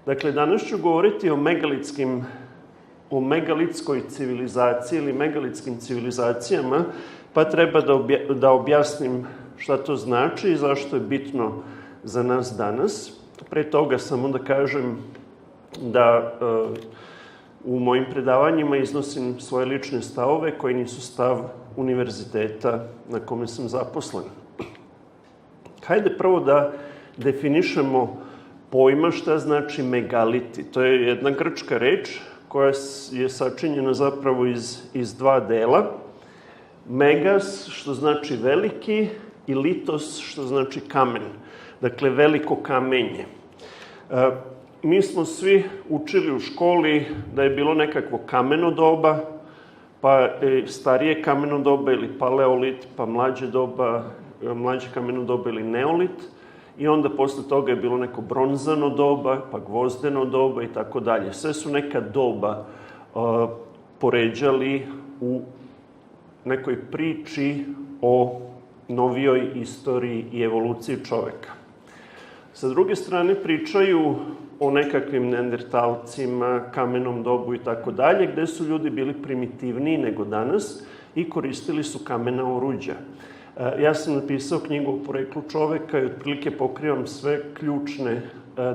Dakle, danas ću govoriti o megalitskoj civilizaciji ili megalitskim civilizacijama, pa treba da objasnim šta to znači i zašto je bitno za nas danas. Pre toga samo da kažem da u mojim predavanjima iznosim svoje lične stavove koji nisu stav univerziteta na kome sam zaposlen. Hajde prvo da definišemo pojma šta znači megaliti. To je jedna grčka reč koja je sačinjena zapravo iz dva dela. Megas, što znači veliki, i litos, što znači kamen. Dakle, veliko kamenje. Mi smo svi učili u školi da je bilo nekakvo kameno doba, pa starije kameno doba ili paleolit, pa mlađe kameno doba ili neolit. I onda posle toga je bilo neko bronzano doba, pa gvozdeno doba i tako dalje. Sve su neka doba poređali u nekoj priči o novijoj istoriji i evoluciji čoveka. Sa druge strane pričaju o nekakvim neandertalcima, kamenom dobu i tako dalje, gde su ljudi bili primitivniji nego danas i koristili su kamena oruđa. Ja sam napisao knjigu o poreklu čoveka i otprilike pokrivam sve ključne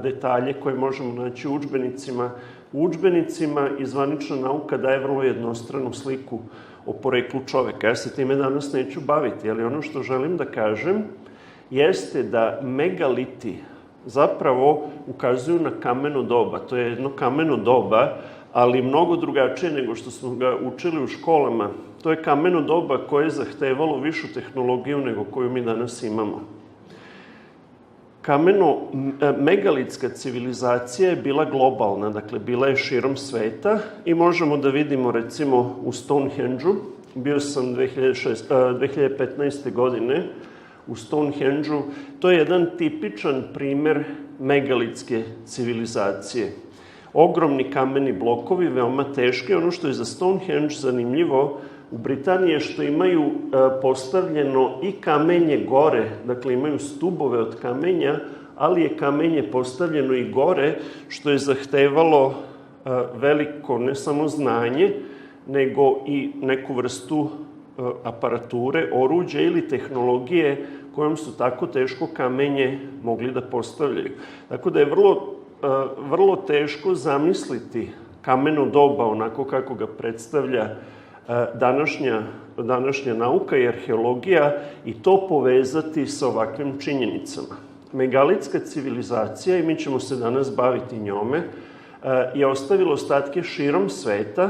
detalje koje možemo naći u udžbenicima. U udžbenicima i zvanična nauka daje vrlo jednostranu sliku o poreklu čoveka. Ja se time danas neću baviti, ali ono što želim da kažem jeste da megaliti zapravo ukazuju na kameno doba. To je jedno kameno doba, ali mnogo drugačije nego što smo ga učili u školama. To je kameno doba koje je zahtevalo višu tehnologiju nego koju mi danas imamo. Megalitska civilizacija je bila globalna, dakle bila je širom sveta i možemo da vidimo recimo u Stonehenge-u. Bio sam 2015. godine u Stonehenge-u. To je jedan tipičan primer megalitske civilizacije. Ogromni kameni blokovi, veoma teški. Ono što je za Stonehenge zanimljivo u Britaniji je što imaju postavljeno i kamenje gore, dakle imaju stubove od kamenja, ali je kamenje postavljeno i gore, što je zahtevalo veliko ne samo znanje, nego i neku vrstu aparature, oruđa ili tehnologije kojom su tako teško kamenje mogli da postavljaju. Tako da je vrlo teško zamisliti kameno doba onako kako ga predstavlja današnja nauka i arheologija i to povezati sa ovakvim činjenicama. Megalitska civilizacija, i mi ćemo se danas baviti njome, je ostavila ostatke širom sveta.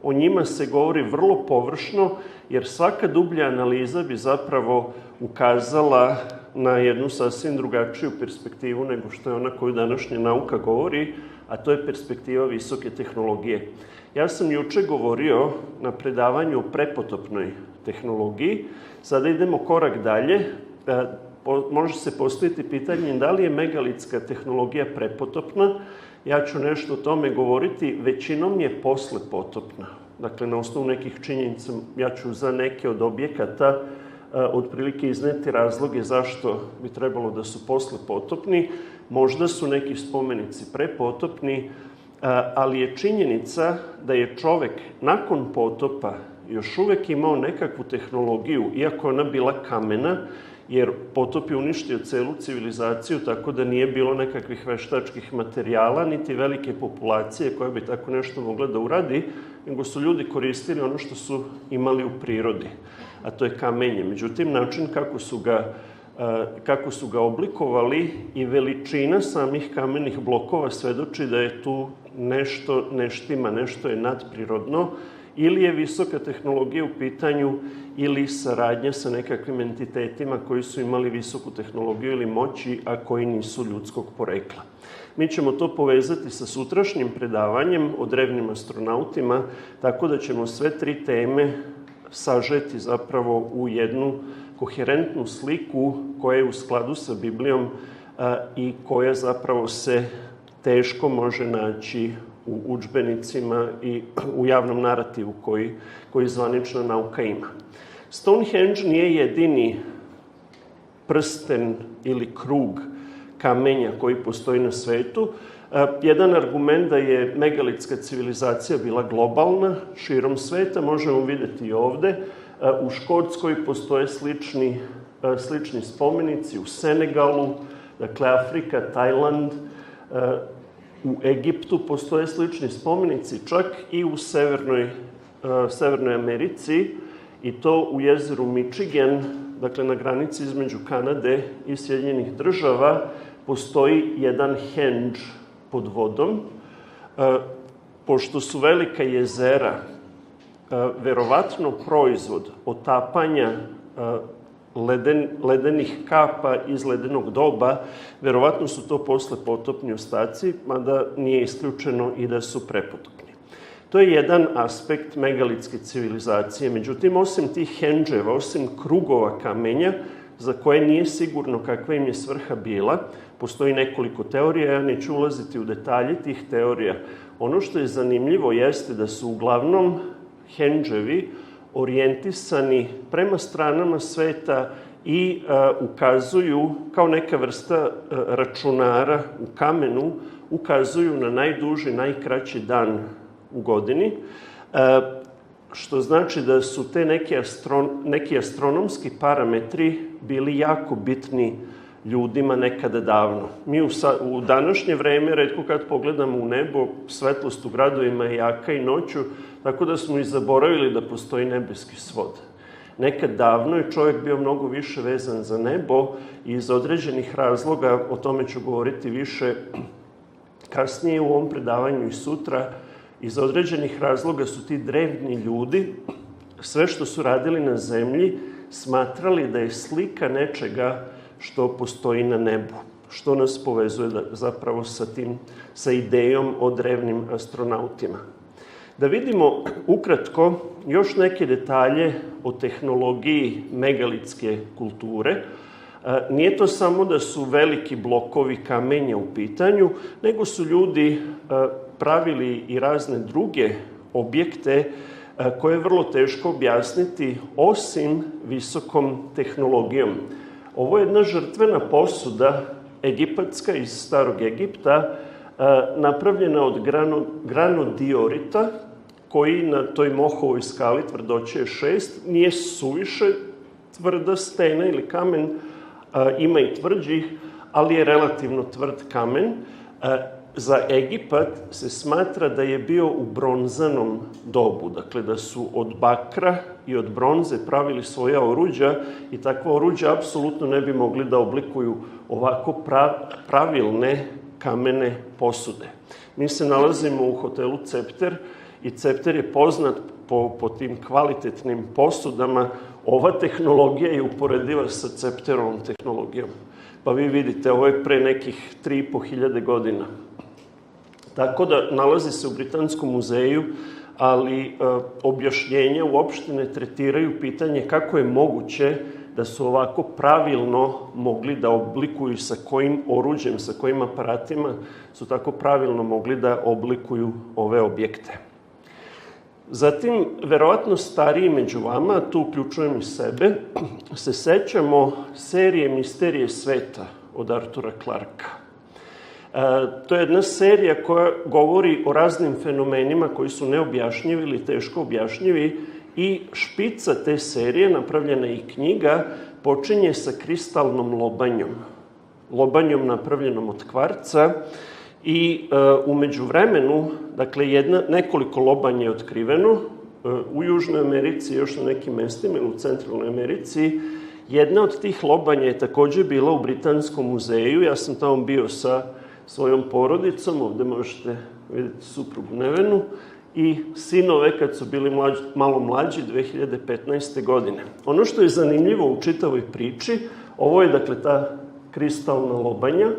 O njima se govori vrlo površno, jer svaka dublja analiza bi zapravo ukazala na jednu sasvim drugačiju perspektivu nego što je ona koju današnja nauka govori, a to je perspektiva visoke tehnologije. Ja sam juče govorio na predavanju o prepotopnoj tehnologiji. Sada idemo korak dalje. Može se postaviti pitanje da li je megalitska tehnologija prepotopna. Ja ću nešto o tome govoriti. Većinom je poslepotopna. Dakle, na osnovu nekih činjenica ja ću za neke od objekata otprilike izneti razloge zašto bi trebalo da su poslepotopni. Možda su neki spomenici prepotopni, ali je činjenica da je čovek nakon potopa još uvek imao nekakvu tehnologiju, iako ona bila kamena, jer potop je uništio celu civilizaciju, tako da nije bilo nekakvih veštačkih materijala, niti velike populacije koja bi tako nešto mogla da uradi, nego su ljudi koristili ono što su imali u prirodi, a to je kamenje. Međutim, način kako su ga oblikovali i veličina samih kamenih blokova svedoči da je tu nešto neštima, nešto je nadprirodno, ili je visoka tehnologija u pitanju, ili saradnja sa nekakvim entitetima koji su imali visoku tehnologiju ili moći, a koji nisu ljudskog porekla. Mi ćemo to povezati sa sutrašnjim predavanjem o drevnim astronautima, tako da ćemo sve tri teme sažeti zapravo u jednu koherentnu sliku koja je u skladu sa Biblijom i koja zapravo se teško može naći u udžbenicima i u javnom narativu koji zvanična nauka ima. Stonehenge nije jedini prsten ili krug kamenja koji postoji na svetu. Jedan argument da je megalitska civilizacija bila globalna, širom sveta, možemo vidjeti i ovde. U Škotskoj postoje slični spomenici, u Senegalu, dakle Afrika, Tajland, u Egiptu postoje slični spomenici, čak i u Severnoj Americi, i to u jezeru Michigan, dakle na granici između Kanade i Sjedinjenih Država, postoji jedan hendž pod vodom. Pošto su velika jezera verovatno proizvod otapanja ledenih kapa iz ledenog doba, verovatno su to posle potopni ostaci, mada nije isključeno i da su prepotopni. To je jedan aspekt megalitske civilizacije. Međutim, osim tih hendževa, osim krugova kamenja, za koje nije sigurno kakva im je svrha bila, postoji nekoliko teorija, ja neću ulaziti u detalje tih teorija. Ono što je zanimljivo jeste da su uglavnom hendževi orijentisani prema stranama sveta i ukazuju, kao neka vrsta računara u kamenu, ukazuju na najduži, najkraći dan u godini, što znači da su te neki astronomski parametri bili jako bitni ljudima nekada davno. Mi u današnje vreme retko kad pogledamo u nebo, svetlost u gradovima je jaka i noću, tako da smo i zaboravili da postoji nebeski svod. Nekad davno je čovjek bio mnogo više vezan za nebo i iz određenih razloga, o tome ću govoriti više kasnije u ovom predavanju i sutra, iz određenih razloga su ti drevni ljudi sve što su radili na zemlji smatrali da je slika nečega što postoji na nebu, što nas povezuje zapravo sa idejom o drevnim astronautima. Da vidimo ukratko još neke detalje o tehnologiji megalitske kulture. Nije to samo da su veliki blokovi kamenja u pitanju, nego su ljudi pravili i razne druge objekte koje je vrlo teško objasniti osim visokom tehnologijom. Ovo je jedna žrtvena posuda egipatska iz starog Egipta, napravljena od granodiorita, koji na toj mohovoj skali tvrdoće je 6, nije suviše tvrda stena ili kamen, ima i tvrđih, ali je relativno tvrd kamen. Za Egipat se smatra da je bio u bronzanom dobu, dakle da su od bakra i od bronze pravili svoja oruđa i takva oruđa apsolutno ne bi mogli da oblikuju ovako pravilne kamene posude. Mi se nalazimo u hotelu Cepter i Cepter je poznat po tim kvalitetnim posudama. Ova tehnologija je uporediva sa Cepterovom tehnologijom. Pa vi vidite, ovo je pre nekih 3.500 godina. Tako da nalazi se u Britanskom muzeju, ali objašnjenja uopšte ne tretiraju pitanje kako je moguće da su ovako pravilno mogli da oblikuju sa kojim oruđem, sa kojim aparatima su tako pravilno mogli da oblikuju ove objekte. Zatim, verovatno stariji među vama, tu uključujem i sebe, se sećamo serije Misterije sveta od Artura Clarka. To je jedna serija koja govori o raznim fenomenima koji su neobjašnjivi ili teško objašnjivi i špica te serije, napravljena i knjiga, počinje sa kristalnom lobanjom. Lobanjom napravljenom od kvarca i u međuvremenu, dakle, nekoliko lobanja je otkriveno u Južnoj Americi, još na nekim mestima ili u Centralnoj Americi. Jedna od tih lobanja je takođe bila u Britanskom muzeju. Ja sam tamo bio sa svojom porodicom, ovde možete vidjeti suprugu Nevenu, i sinove kad su bili malo mlađi 2015. godine. Ono što je zanimljivo u čitavoj priči, ovo je dakle ta kristalna lobanja.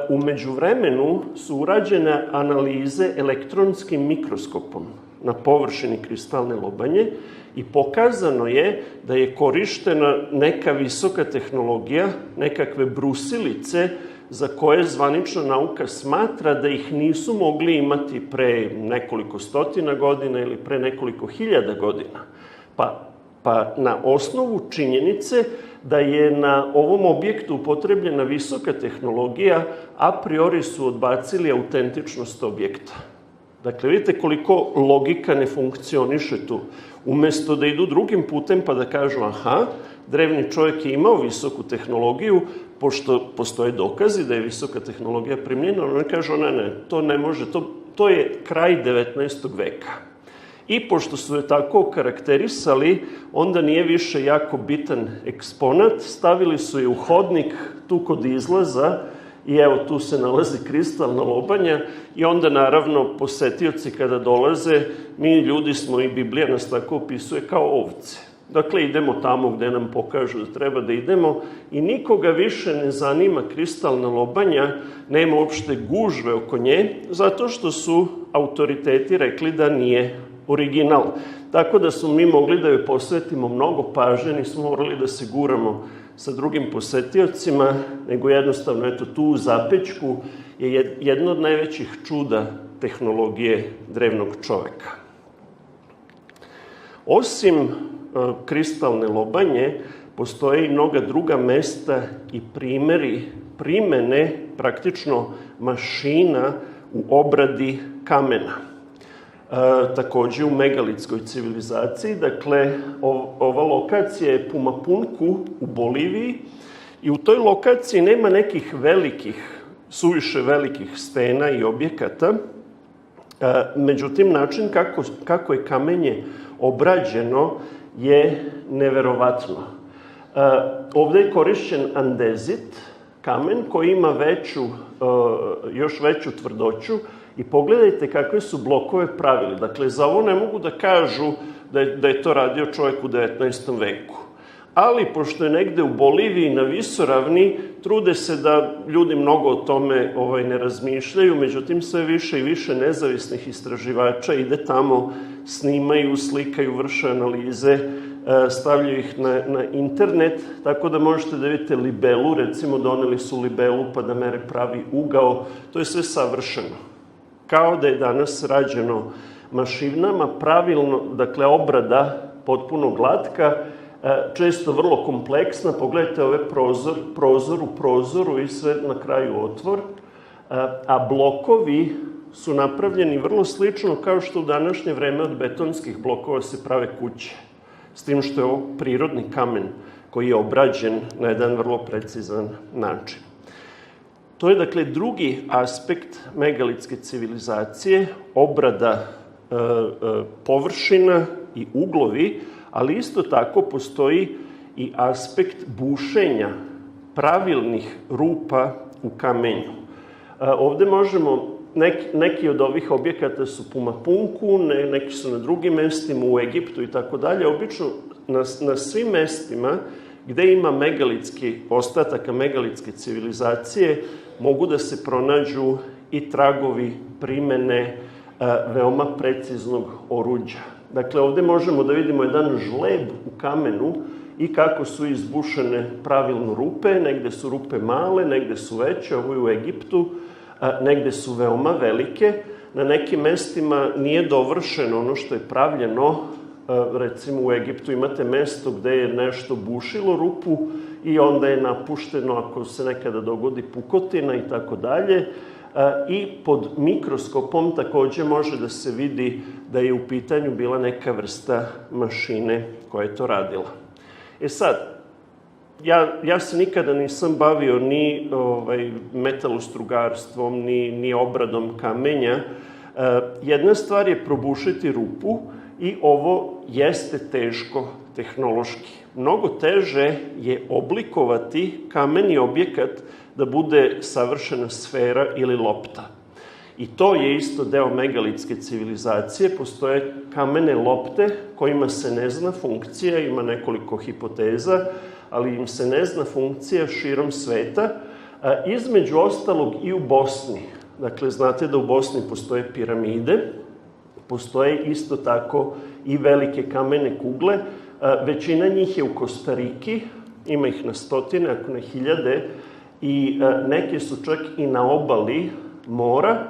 U međuvremenu su urađene analize elektronskim mikroskopom na površini kristalne lobanje i pokazano je da je korištena neka visoka tehnologija, nekakve brusilice za koje zvanična nauka smatra da ih nisu mogli imati pre nekoliko stotina godina ili pre nekoliko hiljada godina. Pa Pa na osnovu činjenice da je na ovom objektu upotrebljena visoka tehnologija, a priori su odbacili autentičnost objekta. Dakle, vidite koliko logika ne funkcioniše tu. Umesto da idu drugim putem pa da kažu aha, drevni čovjek je imao visoku tehnologiju, pošto postoje dokazi da je visoka tehnologija primljena, oni kažu ne, to ne može, to je kraj 19. veka. I pošto su je tako karakterisali, onda nije više jako bitan eksponat, stavili su je u hodnik tu kod izlaza i evo tu se nalazi kristalna lobanja i onda naravno posetioci kada dolaze, mi ljudi smo i Biblija nas tako opisuje kao ovce. Dakle, idemo tamo gde nam pokažu da treba da idemo i nikoga više ne zanima kristalna lobanja, nema uopšte gužve oko nje, zato što su autoriteti rekli da nije original. Tako da smo mi mogli da joj posvetimo mnogo pažnje, nismo morali da se guramo sa drugim posetiocima, nego jednostavno, eto, tu u zapećku je jedno od najvećih čuda tehnologije drevnog čoveka. Osim kristalne lobanje, postoje i mnoga druga mesta i primeri primene praktično mašina u obradi kamena. Takođe u megalitskoj civilizaciji, dakle, ova lokacija je Pumapunku u Boliviji i u toj lokaciji nema nekih suviše velikih stena i objekata, međutim, način kako je kamenje obrađeno je neverovatno. Ovde je korišćen andezit, kamen koji ima još veću tvrdoću i pogledajte kakve su blokove pravili. Dakle, za ovo ne mogu da kažu da je to radio čovjek u 19. veku. Ali, pošto je negde u Boliviji na visoravni, trude se da ljudi mnogo o tome ne razmišljaju, međutim, sve više i više nezavisnih istraživača ide tamo, snimaju, slikaju, vrše analize, stavljaju ih na internet, tako da možete da vidite libelu, recimo doneli su libelu pa da mere pravi ugao, to je sve savršeno. Kao da je danas rađeno mašinama, pravilno, dakle, obrada potpuno glatka, često vrlo kompleksna, pogledajte ove prozor u prozoru i sve na kraju otvor, a blokovi su napravljeni vrlo slično kao što u današnje vreme od betonskih blokova se prave kuće, s tim što je ovo prirodni kamen koji je obrađen na jedan vrlo precizan način. To je, dakle, drugi aspekt megalitske civilizacije, obrada površina i uglovi, ali isto tako postoji i aspekt bušenja pravilnih rupa u kamenju. Ovde možemo, neki od ovih objekata su Pumapunku, neki su na drugim mestima, u Egiptu i tako dalje. Obično na svim mestima gde ima ostataka megalitske civilizacije mogu da se pronađu i tragovi primene veoma preciznog oruđa. Dakle, ovde možemo da vidimo jedan žleb u kamenu i kako su izbušene pravilno rupe. Negde su rupe male, negde su veće, ovo je u Egiptu, negde su veoma velike. Na nekim mestima nije dovršeno ono što je pravljeno. Recimo u Egiptu imate mesto gde je nešto bušilo rupu i onda je napušteno ako se nekada dogodi pukotina i tako dalje. I pod mikroskopom takođe može da se vidi da je u pitanju bila neka vrsta mašine koja je to radila. Sad, ja se nikada nisam bavio ni metalostrugarstvom, ni obradom kamenja. Jedna stvar je probušiti rupu i ovo jeste teško tehnološki. Mnogo teže je oblikovati kameni objekat da bude savršena sfera ili lopta. I to je isto deo megalitske civilizacije. Postoje kamene lopte kojima se ne zna funkcija, ima nekoliko hipoteza, ali im se ne zna funkcija širom sveta, između ostalog i u Bosni. Dakle, znate da u Bosni postoje piramide, postoje isto tako i velike kamene kugle. Većina njih je u Kostariki, ima ih na stotine, ako ne hiljade, i neke su čak i na obali mora.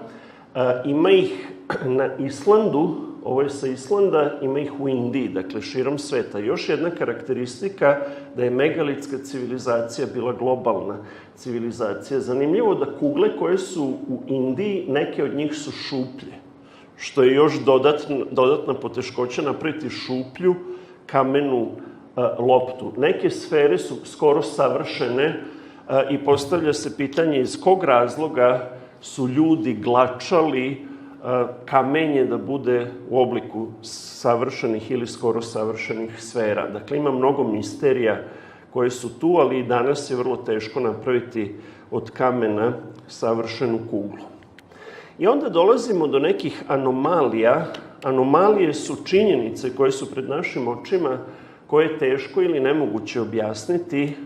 Ima ih na Islandu, ovo je sa Islanda, ima ih u Indiji, dakle širom sveta. Još jedna karakteristika da je megalitska civilizacija bila globalna civilizacija. Zanimljivo da kugle koje su u Indiji, neke od njih su šuplje, što je još dodatna poteškoća napraviti šuplju kamenu loptu. Neke sfere su skoro savršene i postavlja se pitanje iz kog razloga su ljudi glačali kamenje da bude u obliku savršenih ili skoro savršenih sfera. Dakle, ima mnogo misterija koje su tu, ali i danas je vrlo teško napraviti od kamena savršenu kuglu. I onda dolazimo do nekih anomalija. Anomalije su činjenice koje su pred našim očima, koje je teško ili nemoguće objasniti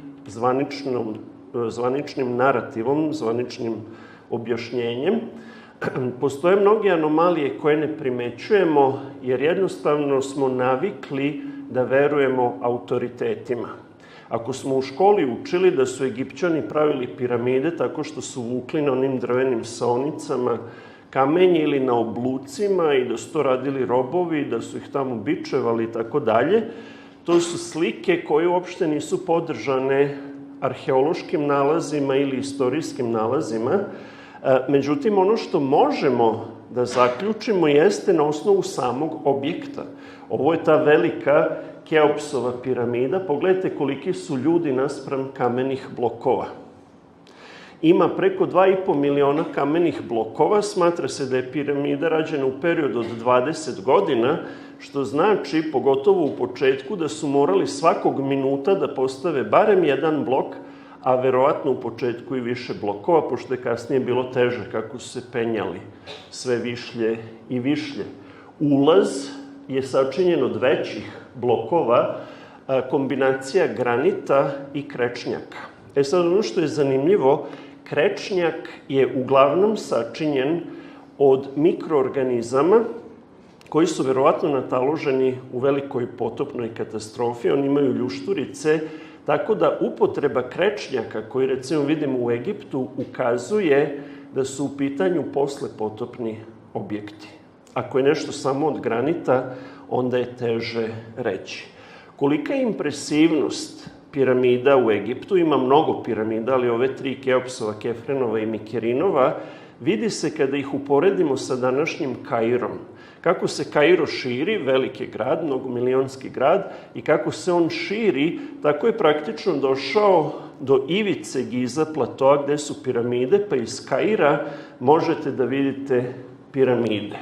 zvaničnim narativom, zvaničnim objašnjenjem. Postoje mnoge anomalije koje ne primećujemo, jer jednostavno smo navikli da verujemo autoritetima. Ako smo u školi učili da su Egipćani pravili piramide tako što su vukli na onim drvenim saonicama kamenje ili na oblucima i da su to radili robovi, da su ih tamo bičevali i tako dalje, to su slike koje uopšte nisu podržane arheološkim nalazima ili istorijskim nalazima. Međutim, ono što možemo da zaključimo jeste na osnovu samog objekta. Ovo je ta velika Keopsova piramida. Pogledajte koliki su ljudi naspram kamenih blokova. Ima preko 2,5 miliona kamenih blokova. Smatra se da je piramida rađena u periodu od 20 godina, što znači, pogotovo u početku, da su morali svakog minuta da postave barem jedan blok, a verovatno u početku i više blokova, pošto je kasnije bilo teže kako su se penjali sve višlje i višlje. Ulaz je sačinjen od većih blokova, kombinacija granita i krečnjaka. Sad ono što je zanimljivo, krečnjak je uglavnom sačinjen od mikroorganizama koji su verovatno nataloženi u velikoj potopnoj katastrofi. Oni imaju ljušturice, tako da upotreba krečnjaka, koji recimo vidimo u Egiptu, ukazuje da su u pitanju poslepotopni objekti. Ako je nešto samo od granita, onda je teže reći. Kolika je impresivnost piramida u Egiptu? Ima mnogo piramida, ali ove 3, Keopsova, Kefrenova i Mikerinova, vidi se kada ih uporedimo sa današnjim Kairom. Kako se Kairo širi, veliki grad, mnogomilionski grad, i kako se on širi, tako je praktično došao do ivice Giza platoa gde su piramide, pa iz Kaira možete da vidite piramide.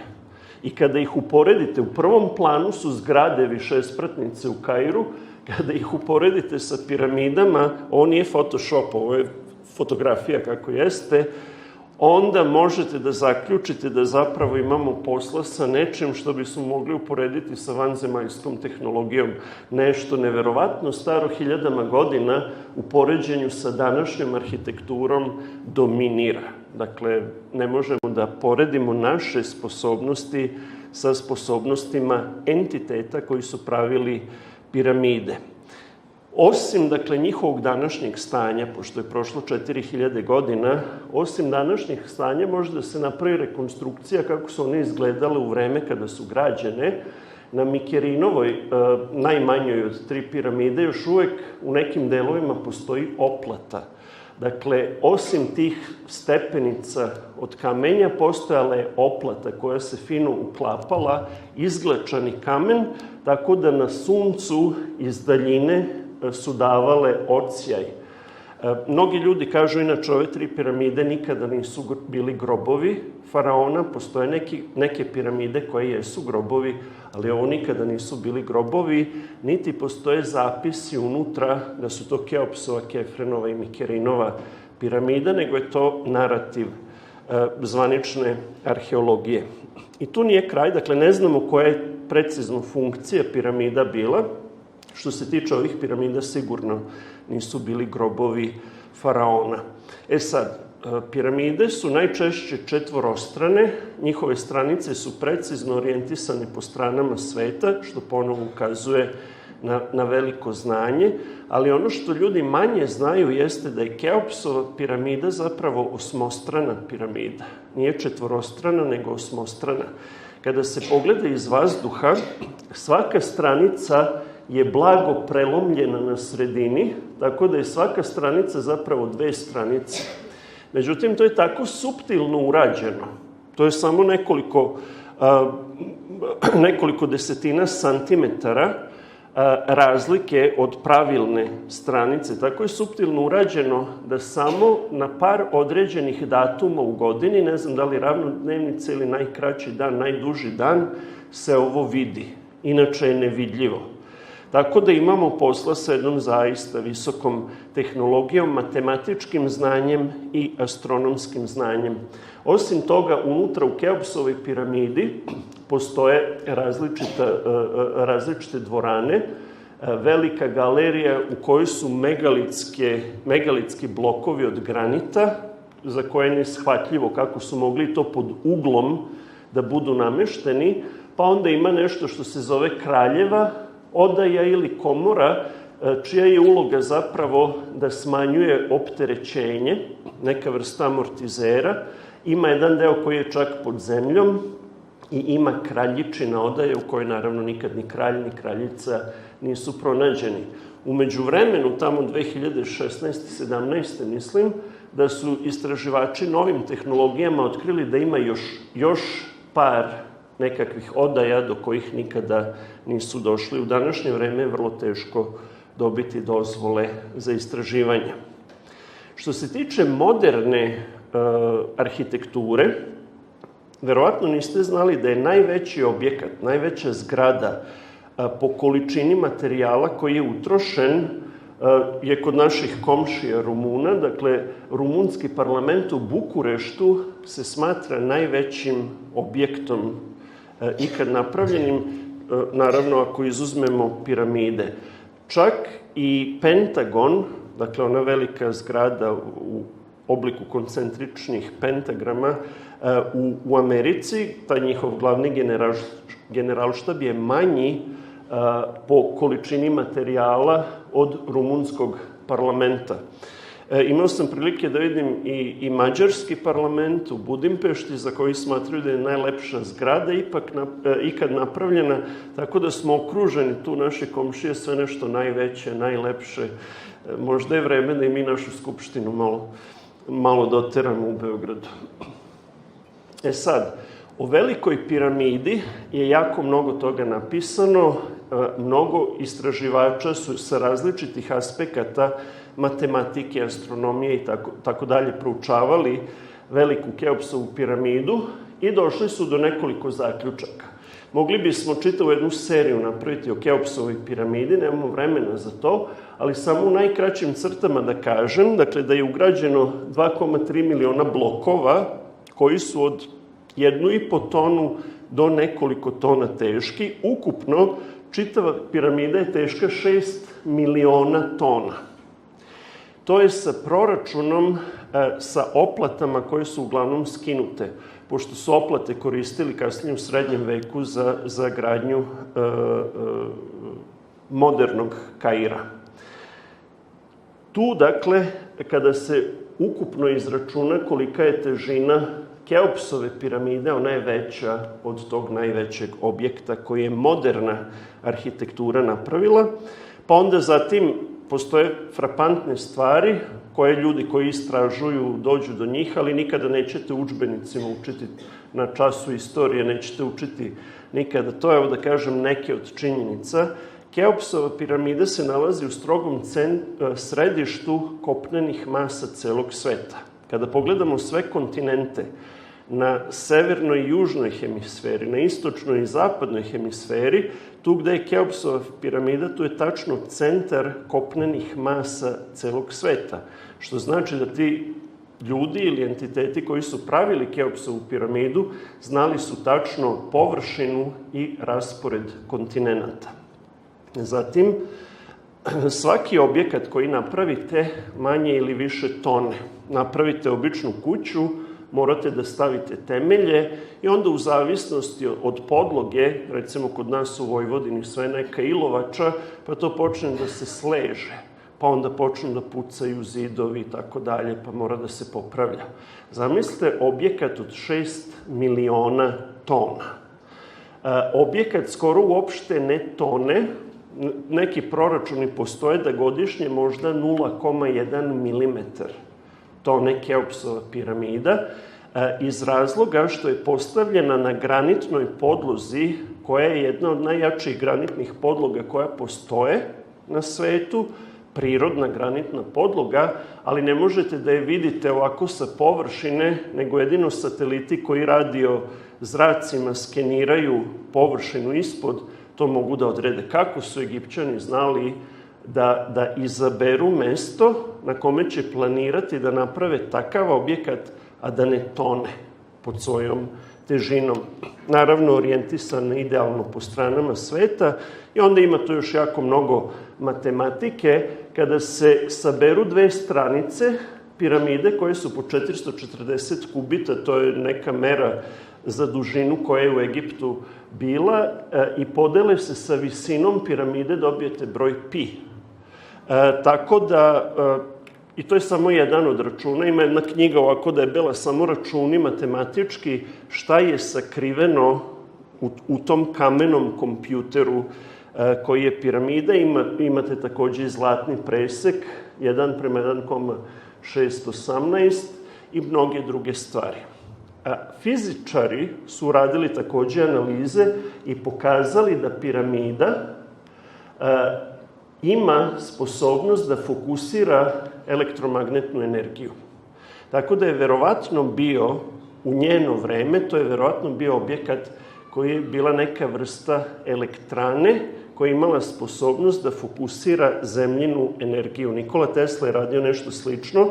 I kada ih uporedite, u prvom planu su zgrade višespratnice u Kairu, kada ih uporedite sa piramidama, ovo nije Photoshop, ovo je fotografija kako jeste, onda možete da zaključite da zapravo imamo posla sa nečim što bismo mogli uporediti sa vanzemaljskom tehnologijom. Nešto neverovatno staro hiljadama godina u poređenju sa današnjom arhitekturom dominira. Dakle, ne možemo da poredimo naše sposobnosti sa sposobnostima entiteta koji su pravili piramide. Osim, dakle, njihovog današnjeg stanja, pošto je prošlo 4000 godina, osim današnjeg stanja može da se napravi rekonstrukcija kako su one izgledale u vreme kada su građene. Na Mikerinovoj, najmanjoj od 3 piramide, još uvek u nekim delovima postoji oplata. Dakle, osim tih stepenica od kamenja, postojala je oplata koja se fino uklapala, izglačani kamen, tako da na suncu iz daljine su davale odsjaj. Mnogi ljudi kažu, inače, ove 3 piramide nikada nisu bili grobovi faraona. Postoje neke piramide koje jesu grobovi, ali ovo nikada nisu bili grobovi, niti postoje zapisi unutra da su to Keopsova, Kefrenova i Mikerinova piramida, nego je to narativ zvanične arheologije. I tu nije kraj, dakle, ne znamo koja je precizno funkcija piramida bila. Što se tiče ovih piramida, sigurno nisu bili grobovi faraona. Sad, piramide su najčešće četvorostrane, njihove stranice su precizno orijentisane po stranama sveta, što ponovo ukazuje na veliko znanje, ali ono što ljudi manje znaju jeste da je Keopsova piramida zapravo osmostrana piramida. Nije četvorostrana, nego osmostrana. kada se pogleda iz vazduha, svaka stranica je blago prelomljena na sredini, tako da je svaka stranica zapravo 2 stranice. Međutim, to je tako suptilno urađeno. To je samo nekoliko desetina santimetara razlike od pravilne stranice. Tako je suptilno urađeno da samo na par određenih datuma u godini, ne znam da li ravnodnevnica ili najkraći dan, najduži dan, se ovo vidi. Inače je nevidljivo. Tako da imamo posla sa jednom zaista visokom tehnologijom, matematičkim znanjem i astronomskim znanjem. Osim toga, unutra u Keopsovoj piramidi postoje različite dvorane, velika galerija u kojoj su megalitski blokovi od granita, za koje je neshvatljivo kako su mogli to pod uglom da budu namešteni, pa onda ima nešto što se zove kraljeva odaja ili komora, čija je uloga zapravo da smanjuje opterećenje, neka vrsta amortizera. Ima jedan deo koji je čak pod zemljom i ima kraljičina odaje u kojoj naravno nikad ni kralj ni kraljica nisu pronađeni. U međuvremenu, tamo 2016. 17. mislim, da su istraživači novim tehnologijama otkrili da ima još par nekakvih odaja do kojih nikada nisu došli. U današnje vreme je vrlo teško dobiti dozvole za istraživanje. Što se tiče moderne arhitekture, verovatno niste znali da je najveći objekat, najveća zgrada po količini materijala koji je utrošen je kod naših komšija Rumuna. Dakle, rumunski parlament u Bukureštu se smatra najvećim objektom ikad napravljenim, naravno ako izuzmemo piramide. Čak i Pentagon, dakle ona velika zgrada u obliku koncentričnih pentagrama u Americi, taj njihov glavni generalštab je manji po količini materijala od rumunskog parlamenta. Imao sam prilike da vidim i mađarski parlament u Budimpešti, za koji smatruju da je najlepša zgrada ikad napravljena, tako da smo okruženi tu naše komšije, sve nešto najveće, najlepše. Možda je vreme da i mi našu skupštinu malo doteramo u Beogradu. Sad, o velikoj piramidi je jako mnogo toga napisano, mnogo istraživača su sa različitih aspekata matematike, astronomije i tako dalje proučavali veliku Keopsovu piramidu i došli su do nekoliko zaključaka. Mogli bismo čitavu jednu seriju napraviti o Keopsovoj piramidi, nemamo vremena za to, ali samo u najkraćim crtama da kažem, dakle da je ugrađeno 2,3 miliona blokova koji su od 1,5 tonu do nekoliko tona teški. Ukupno, čitava piramida je teška 6 miliona tona. To je sa proračunom, sa oplatama koje su uglavnom skinute, pošto su oplate koristili kasnije u srednjem veku za gradnju modernog Kaira. Tu, dakle, kada se ukupno izračuna kolika je težina Keopsove piramide, ona je veća od tog najvećeg objekta koji je moderna arhitektura napravila, pa onda zatim postoje frapantne stvari koje ljudi koji istražuju dođu do njih, ali nikada nećete u udžbenicima učiti na času istorije, nećete učiti nikada. To je, da kažem, neke od činjenica. Keopsova piramida se nalazi u strogom središtu kopnenih masa celog sveta. Kada pogledamo sve kontinente, na severnoj i južnoj hemisferi, na istočnoj i zapadnoj hemisferi, tu gde je Keopsova piramida, tu je tačno centar kopnenih masa celog sveta. Što znači da ti ljudi ili entiteti koji su pravili Keopsovu piramidu znali su tačno površinu i raspored kontinenata. Zatim, svaki objekat koji napravite manje ili više tone, napravite običnu kuću, morate da stavite temelje i onda u zavisnosti od podloge, recimo kod nas u Vojvodini sve neka ilovača, pa to počne da se sleže, pa onda počnu da pucaju zidovi i tako dalje, pa mora da se popravlja. Zamislite objekat od 6 miliona tona. Objekat skoro uopšte ne tone, neki proračuni postoje da godišnje možda 0,1 milimetar tone Keopsova piramida, iz razloga što je postavljena na granitnoj podlozi, koja je jedna od najjačih granitnih podloga koja postoje na svetu, prirodna granitna podloga, ali ne možete da je vidite ovako sa površine, nego jedino sateliti koji radio zracima skeniraju površinu ispod, to mogu da odrede. Kako su Egipćani znali da izaberu mesto na kome će planirati da naprave takav objekat, a da ne tone pod svojom težinom. Naravno, orijentisan idealno po stranama sveta i onda ima tu još jako mnogo matematike. Kada se saberu dve stranice piramide koje su po 440 kubita, to je neka mera za dužinu koja je u Egiptu bila, i podele se sa visinom piramide, dobijete broj pi. Tako da, i to je samo jedan od računa, ima jedna knjiga ovako da je bila samo računi matematički šta je sakriveno u tom kamenom kompjuteru koji je piramida. Imate takođe i zlatni presek, 1:1,618 i mnoge druge stvari. Fizičari su uradili takođe analize i pokazali da piramida ima sposobnost da fokusira elektromagnetnu energiju. Tako da je verovatno bio, u njeno vreme, to je verovatno bio objekat koji je bila neka vrsta elektrane koja je imala sposobnost da fokusira zemljinu energiju. Nikola Tesla je radio nešto slično.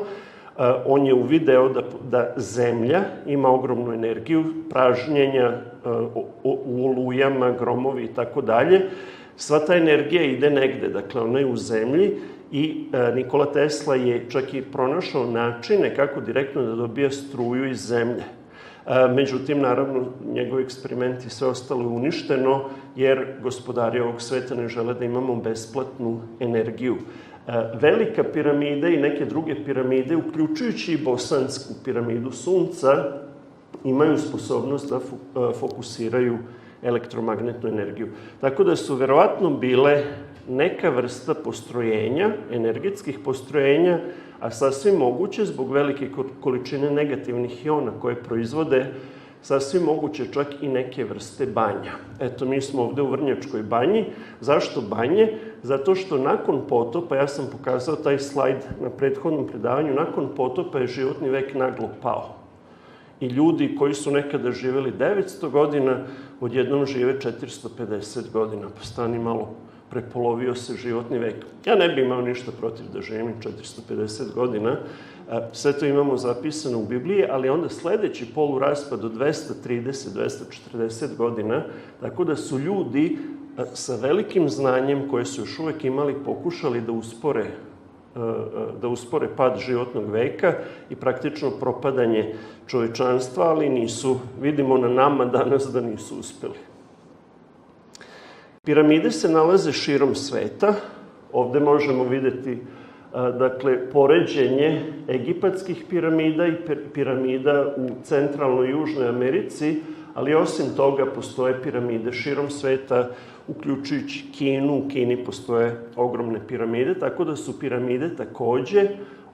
On je uvideo da zemlja ima ogromnu energiju, pražnjenja u olujama, gromovi i tako dalje. Sva ta energija ide negde, dakle ona je u zemlji i Nikola Tesla je čak i pronašao načine kako direktno da dobija struju iz zemlje. Međutim, naravno, njegovi eksperimenti i sve ostalo je uništeno, jer gospodari ovog sveta ne žele da imamo besplatnu energiju. Velika piramida i neke druge piramide, uključujući i bosansku piramidu sunca, imaju sposobnost da fokusiraju elektromagnetnu energiju. Tako da su verovatno bile neka vrsta postrojenja, energetskih postrojenja, a sasvim moguće, zbog velike količine negativnih iona koje proizvode, sasvim moguće čak i neke vrste banja. Eto, mi smo ovde u Vrnjačkoj banji. Zašto banje? Zato što nakon potopa, ja sam pokazao taj slajd na prethodnom predavanju, nakon potopa je životni vek naglo pao. I ljudi koji su nekada živeli 900 godina, odjednom žive 450 godina, pa stani malo, prepolovio se životni vek. Ja ne bi imao ništa protiv da živim 450 godina, sve to imamo zapisano u Bibliji, ali onda sledeći poluraspad od 230-240 godina, tako da su ljudi sa velikim znanjem koje su još uvek imali pokušali da uspore pad životnog veka i praktično propadanje čovečanstva, ali nisu, vidimo na nama danas da nisu uspeli. Piramide se nalaze širom sveta. Ovde možemo videti poređenje egipatskih piramida i piramida u centralnoj i južnoj Americi, ali osim toga postoje piramide širom sveta, uključujući Kinu. U Kini postoje ogromne piramide, tako da su piramide takođe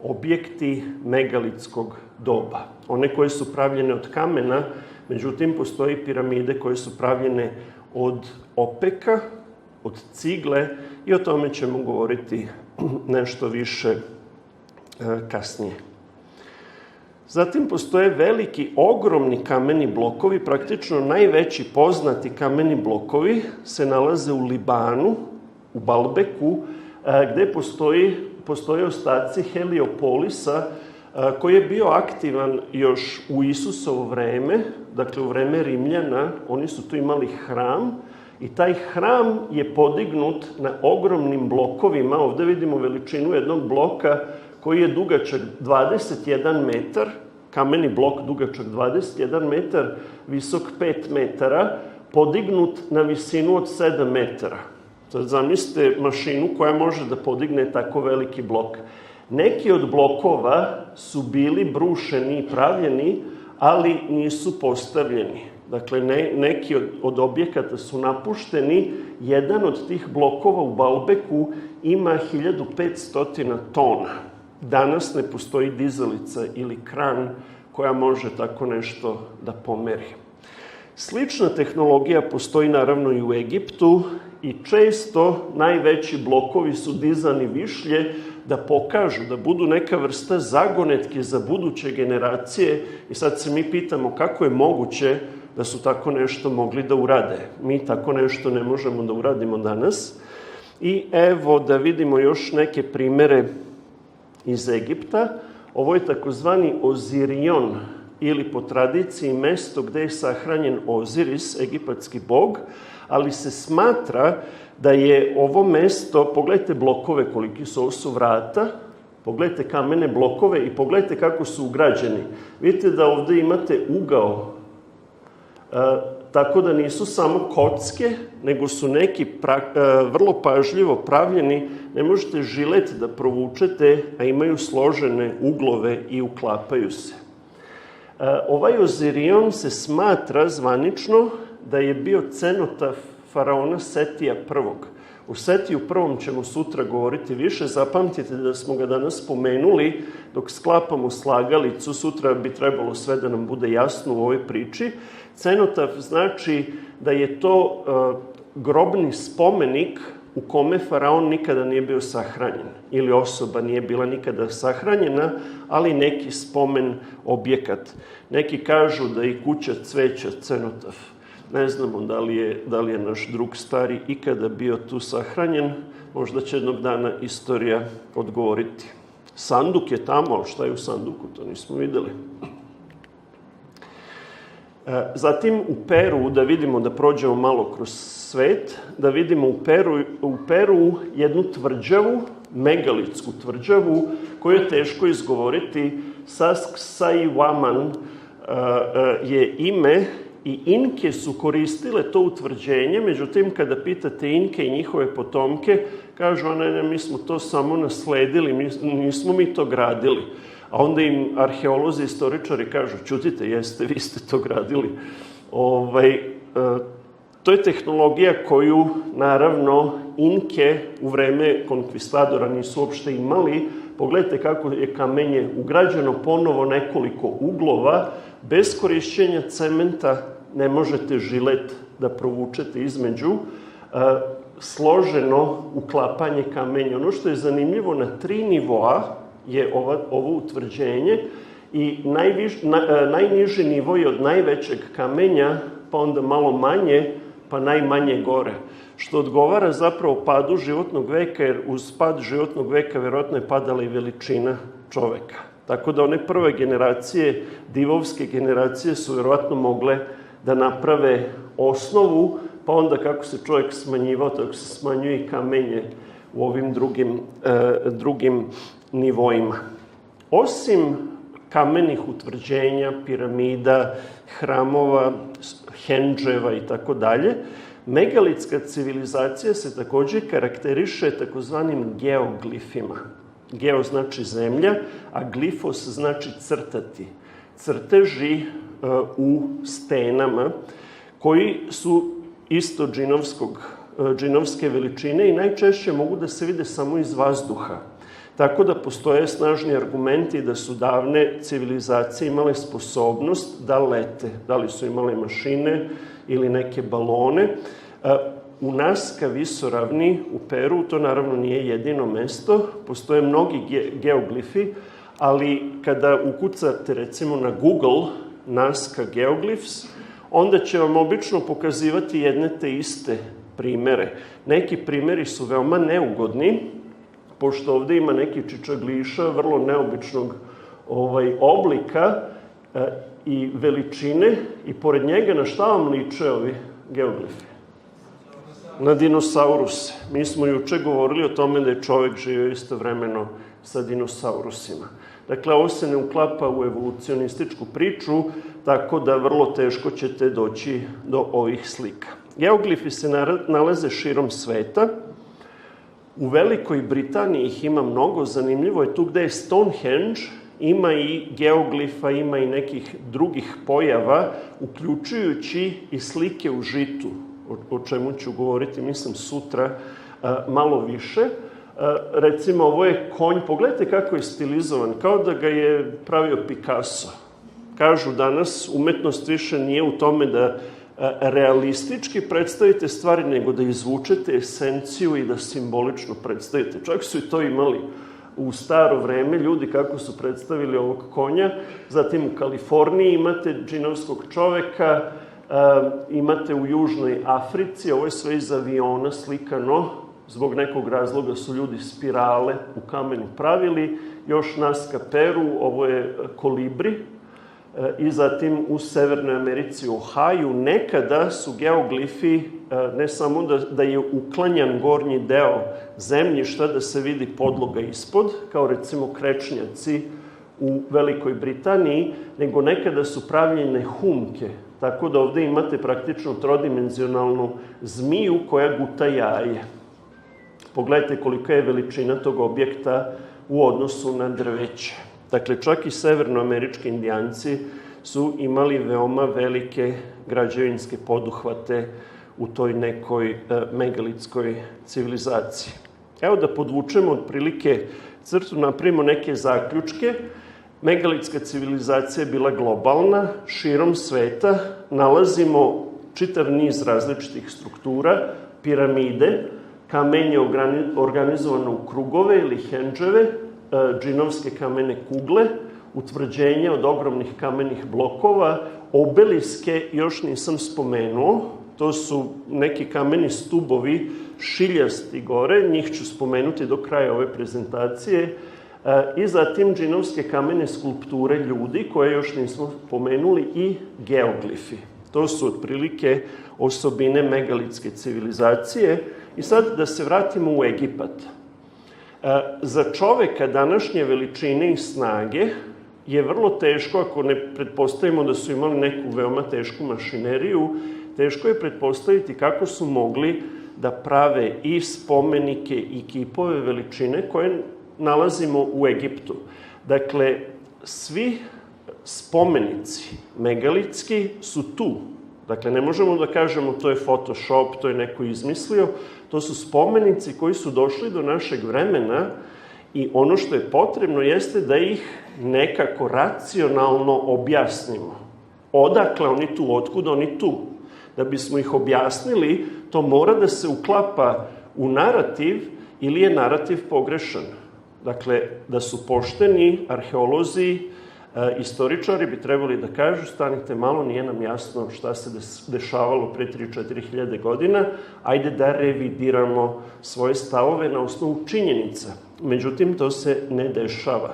objekti megalitskog doba. One koje su pravljene od kamena, međutim, postoje piramide koje su pravljene od opeka, od cigle, i o tome ćemo govoriti nešto više kasnije. Zatim postoje veliki, ogromni kameni blokovi, praktično najveći poznati kameni blokovi se nalaze u Libanu, u Balbeku, gde postoje ostaci Heliopolisa, koji je bio aktivan još u Isusovo vreme, dakle u vreme Rimljana. Oni su tu imali hram i taj hram je podignut na ogromnim blokovima. Ovde vidimo veličinu jednog bloka koji je dugačak 21 metar, kameni blok dugačak 21 metar, visok 5 metara, podignut na visinu od 7 metara. Sad zamislite mašinu koja može da podigne tako veliki blok. Neki od blokova su bili brušeni i pravljeni, ali nisu postavljeni. Dakle, neki od objekata su napušteni. Jedan od tih blokova u Baalbeku ima 1500 tona. Danas ne postoji dizalica ili kran koja može tako nešto da pomeri. Slična tehnologija postoji naravno i u Egiptu i često najveći blokovi su dizani višlje da pokažu, da budu neka vrsta zagonetke za buduće generacije i sad se mi pitamo kako je moguće da su tako nešto mogli da urade. Mi tako nešto ne možemo da uradimo danas. I evo da vidimo još neke primere iz Egipta. Ovo je takozvani Ozirion, ili po tradiciji mesto gde je sahranjen Oziris, egipatski bog, ali se smatra da je ovo mesto, pogledajte blokove koliki su, ovo su vrata, pogledajte kamene blokove i pogledajte kako su ugrađeni. Vidite da ovde imate ugao, tako da nisu samo kocke, nego su neki vrlo pažljivo pravljeni. Ne možete žilet da provučete, a imaju složene uglove i uklapaju se. Ovaj Ozirion se smatra zvanično da je bio cenotaf faraona Setija I. U Setiju I ćemo sutra govoriti više. Zapamtite da smo ga danas spomenuli dok sklapamo slagalicu. Sutra bi trebalo sve da nam bude jasno u ovoj priči. Cenotaf znači da je to grobni spomenik u kome faraon nikada nije bio sahranjen ili osoba nije bila nikada sahranjena, ali neki spomen objekat. Neki kažu da je kuća cveća cenotaf. Ne znamo da li je naš drug stari ikada bio tu sahranjen. Možda će jednog dana istorija odgovoriti. Sanduk je tamo, ali šta je u sanduku, to nismo videli. Zatim u Peru, da vidimo, da prođemo malo kroz svet, da vidimo u Peru jednu tvrđavu, megalitsku tvrđavu, koju je teško izgovoriti. Sacsayhuaman je ime i Inke su koristile to utvrđenje, međutim kada pitate Inke i njihove potomke, kažu, ne, mi smo to samo nasledili, nismo mi to gradili. A onda im arheolozi, istoričari kažu, čutite, jeste, vi ste to gradili. To je tehnologija koju, naravno, Inke u vreme konkvistadora nisu uopšte imali. Pogledajte kako je kamenje ugrađeno, ponovo nekoliko uglova. Bez korišćenja cementa ne možete žilet da provučete između. Složeno uklapanje kamenja. Ono što je zanimljivo, na 3 nivoa je ovo utvrđenje i najniži nivo je od najvećeg kamenja, pa onda malo manje, pa najmanje gore. Što odgovara zapravo padu životnog veka, jer uz pad životnog veka verovatno je padala i veličina čoveka. Tako da one prve generacije, divovske generacije, su verovatno mogle da naprave osnovu, pa onda kako se čovjek smanjivao, tako se smanjuje i kamenje u ovim drugim nivoima. Osim kamenih utvrđenja, piramida, hramova, hendževa i tako dalje, megalitska civilizacija se takođe karakteriše takozvanim geoglifima. Geo znači zemlja, a glifos znači crtati. Crteži u stenama koji su isto džinovske veličine i najčešće mogu da se vide samo iz vazduha. Tako da postoje snažni argumenti da su davne civilizacije imale sposobnost da lete. Da li su imale mašine ili neke balone. U Naska visoravni u Peru, to naravno nije jedino mesto, postoje mnogi geoglifi, ali kada ukucate recimo na Google Naska geoglyphs, onda će vam obično pokazivati jedne te iste primere. Neki primeri su veoma neugodni, pošto ovde ima neki čičagliša vrlo neobičnog oblika i veličine i pored njega na šta vam liče ovi geoglifi? Na dinosauruse. Mi smo juče govorili o tome da je čovek živio istovremeno sa dinosaurusima. Dakle, ovo se ne uklapa u evolucionističku priču, tako da vrlo teško ćete doći do ovih slika. Geoglifi se nalaze širom sveta. U Velikoj Britaniji ih ima mnogo. Zanimljivo je tu gde je Stonehenge ima i geoglifa, ima i nekih drugih pojava, uključujući i slike u žitu, o čemu ću govoriti, mislim, sutra malo više. Recimo, ovo je konj, pogledajte kako je stilizovan, kao da ga je pravio Picasso. Kažu danas, umetnost više nije u tome da realistički predstavite stvari, nego da izvučete esenciju i da simbolično predstavite. Čak su i to imali u staro vreme ljudi kako su predstavili ovog konja. Zatim u Kaliforniji imate džinovskog čoveka, imate u Južnoj Africi, ovo je sve iz aviona slikano, zbog nekog razloga su ljudi spirale u kamenu pravili, još Nazca Peru, ovo je kolibri, i zatim u Severnoj Americi, u Ohaju, nekada su geoglifi ne samo da je uklanjan gornji deo zemljišta, da se vidi podloga ispod, kao recimo krečnjaci u Velikoj Britaniji, nego nekada su pravljene humke, tako da ovde imate praktično trodimenzionalnu zmiju koja guta jaje. Pogledajte kolika je veličina tog objekta u odnosu na drveće. Dakle, čak i severnoamerički indijanci su imali veoma velike građevinske poduhvate u toj nekoj megalitskoj civilizaciji. Evo da podvučemo otprilike crtu, napravimo neke zaključke. Megalitska civilizacija je bila globalna, širom sveta nalazimo čitav niz različitih struktura, piramide, kamenje organizovano u krugove ili hendževe, džinovske kamene kugle, utvrđenja od ogromnih kamenih blokova, obeliske još nisam spomenuo, to su neki kameni stubovi šiljasti gore, njih ću spomenuti do kraja ove prezentacije, i zatim džinovske kamene skulpture ljudi, koje još nismo pomenuli, i geoglifi. To su otprilike osobine megalitske civilizacije. I sad da se vratimo u Egipat. Za čoveka današnje veličine i snage je vrlo teško, ako ne pretpostavimo da su imali neku veoma tešku mašineriju, teško je pretpostaviti kako su mogli da prave i spomenike i kipove veličine koje nalazimo u Egiptu. Dakle, svi spomenici megalitski su tu. Dakle, ne možemo da kažemo to je Photoshop, to je neko izmislio. To su spomenici koji su došli do našeg vremena i ono što je potrebno jeste da ih nekako racionalno objasnimo. Odakle oni tu, otkud oni tu? Da bismo ih objasnili, to mora da se uklapa u narativ ili je narativ pogrešan. Dakle, da su pošteni arheolozi, istoričari bi trebali da kažu, stanite malo, nije nam jasno šta se dešavalo pre 3-4 hiljade godina, ajde da revidiramo svoje stavove na osnovu činjenica. Međutim, to se ne dešava.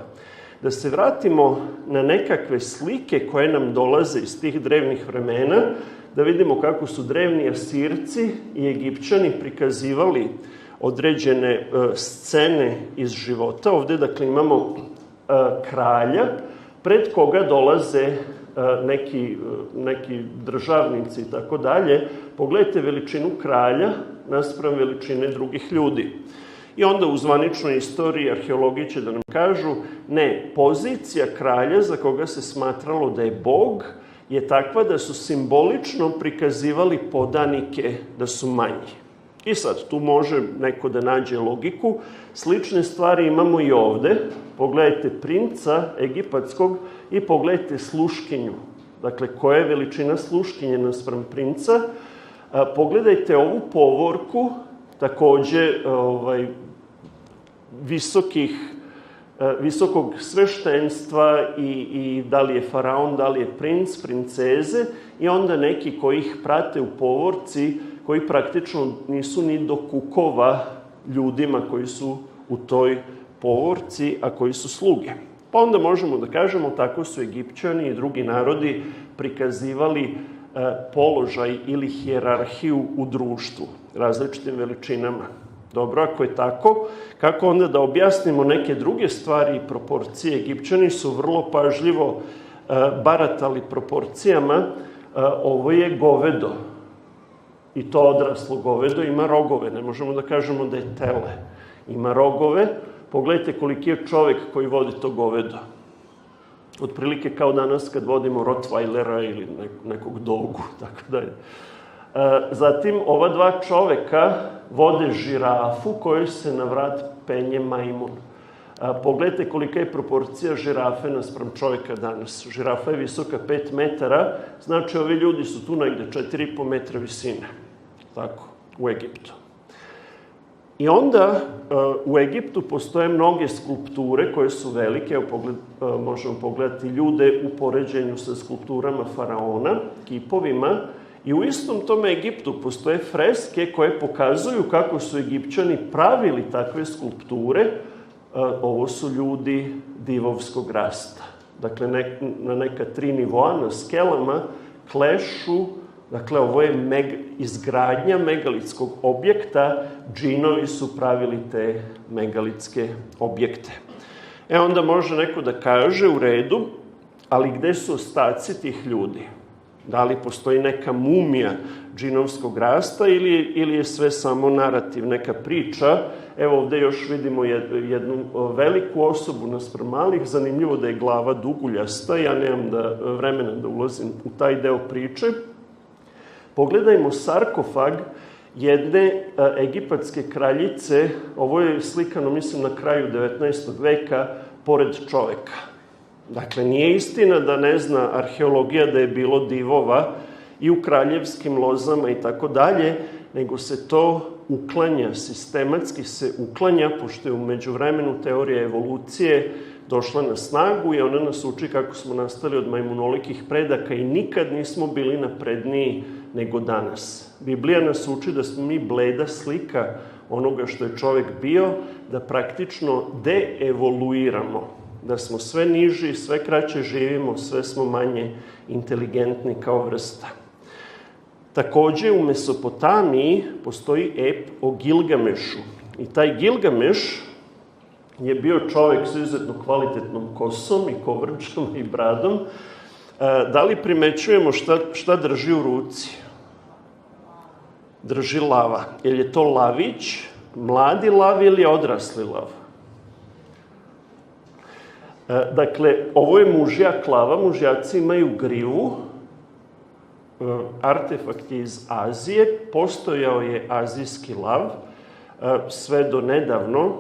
Da se vratimo na nekakve slike koje nam dolaze iz tih drevnih vremena, da vidimo kako su drevni Asirci i Egipćani prikazivali određene scene iz života. Ovde, dakle, imamo kralja, pred koga dolaze neki državnici i tako dalje. Pogledajte veličinu kralja naspram veličine drugih ljudi. I onda u zvaničnoj istoriji arheologiji će da nam kažu, ne, pozicija kralja za koga se smatralo da je bog je takva da su simbolično prikazivali podanike da su manji. I sad, tu može neko da nađe logiku. Slične stvari imamo i ovde. Pogledajte princa egipatskog i pogledajte sluškinju. Dakle, koja je veličina sluškinje naspram princa. Pogledajte ovu povorku, takođe visokog sveštenstva i da li je faraon, da li je princ, princeze, i onda neki koji ih prate u povorci, koji praktično nisu ni do kukova ljudima koji su u toj povorci, a koji su sluge. Pa onda možemo da kažemo, tako su Egipćani i drugi narodi prikazivali položaj ili hijerarhiju u društvu, različitim veličinama. Dobro, ako je tako, kako onda da objasnimo neke druge stvari i proporcije? Egipćani su vrlo pažljivo baratali proporcijama. Ovo je govedo. I to odraslo govedo ima rogove. Ne možemo da kažemo da je tele. Ima rogove. Pogledajte koliki je čovek koji vodi to govedo. Otprilike kao danas kad vodimo Rottweilera ili nekog dogu, tako dalje. Zatim, ova dva čoveka vode žirafu kojoj se na vrat penje majmun. Pogledajte kolika je proporcija žirafe naspram čoveka danas. Žirafa je visoka 5 metara, znači ovi ljudi su tu negde 4,5 metra visine. Tako, u Egiptu. I onda u Egiptu postoje mnoge skulpture koje su velike. Evo, možemo pogledati ljude u poređenju sa skulpturama faraona, kipovima. I u istom tom Egiptu postoje freske koje pokazuju kako su Egipćani pravili takve skulpture. Ovo su ljudi divovskog rasta. Dakle, na neka 3 nivoa, na skelama, klešu. Dakle, ovo je izgradnja megalitskog objekta. Džinovi su pravili te megalitske objekte. Onda može neko da kaže, u redu, ali gde su ostaci tih ljudi? Da li postoji neka mumija džinovskog rasta ili je sve samo narativ, neka priča? Evo ovde još vidimo jednu veliku osobu naspram malih. Zanimljivo da je glava duguljasta. Ja nemam vremena da ulazim u taj deo priče. Pogledajmo sarkofag jedne egipatske kraljice. Ovo je slikano, mislim, na kraju 19. veka, pored čoveka. Dakle, nije istina da ne zna arheologija da je bilo divova i u kraljevskim lozama i tako dalje, nego se to uklanja, sistematski se uklanja, pošto je u međuvremenu teorija evolucije došla na snagu i ona nas uči kako smo nastali od majmunolikih predaka i nikad nismo bili napredniji nego danas. Biblija nas uči da smo mi bleda slika onoga što je čovek bio, da praktično deevoluiramo, da smo sve niži, sve kraće živimo, sve smo manje inteligentni kao vrsta. Takođe, u Mesopotamiji postoji ep o Gilgamešu. I taj Gilgameš je bio čovek sa izuzetno kvalitetnom kosom i kovrčom i bradom. Da li primećujemo šta drži u ruci? Drži lava. Je to lavić, mladi lav ili odrasli lav? Dakle, ovo je mužjak lava. Mužjaci imaju grivu. Artefakt je iz Azije. Postojao je azijski lav. Sve do nedavno,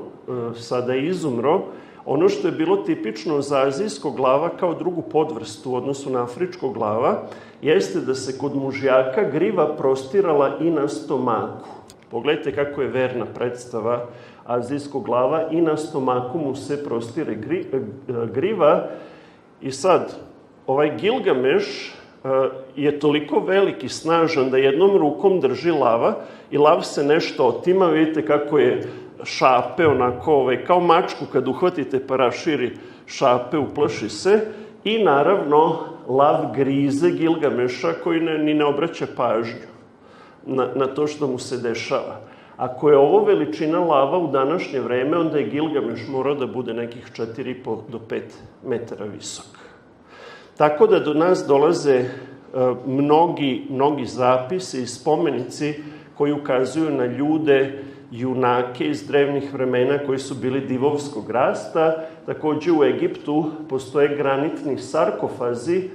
sada je izumro. Ono što je bilo tipično za azijskog lava kao drugu podvrstu u odnosu na afričkog lava, jeste da se kod mužjaka griva prostirala i na stomaku. Pogledajte kako je verna predstava azijskog lava, i na stomaku mu se prostire griva. I sad, ovaj Gilgameš je toliko velik i snažan da jednom rukom drži lava i lav se nešto otima. Vidite kako je šape, onako, kao mačku kad uhvatite pa raširi šape, uplaši se. I naravno, lav grize Gilgameša koji ni ne obraća pažnju na to što mu se dešava. Ako je ovo veličina lava u današnje vreme, onda je Gilgameš morao da bude nekih 4,5 do 5 metara visok. Tako da do nas dolaze mnogi zapisi i spomenici koji ukazuju na ljude, junake iz drevnih vremena koji su bili divovskog rasta. Takođe u Egiptu postoje granitni sarkofazi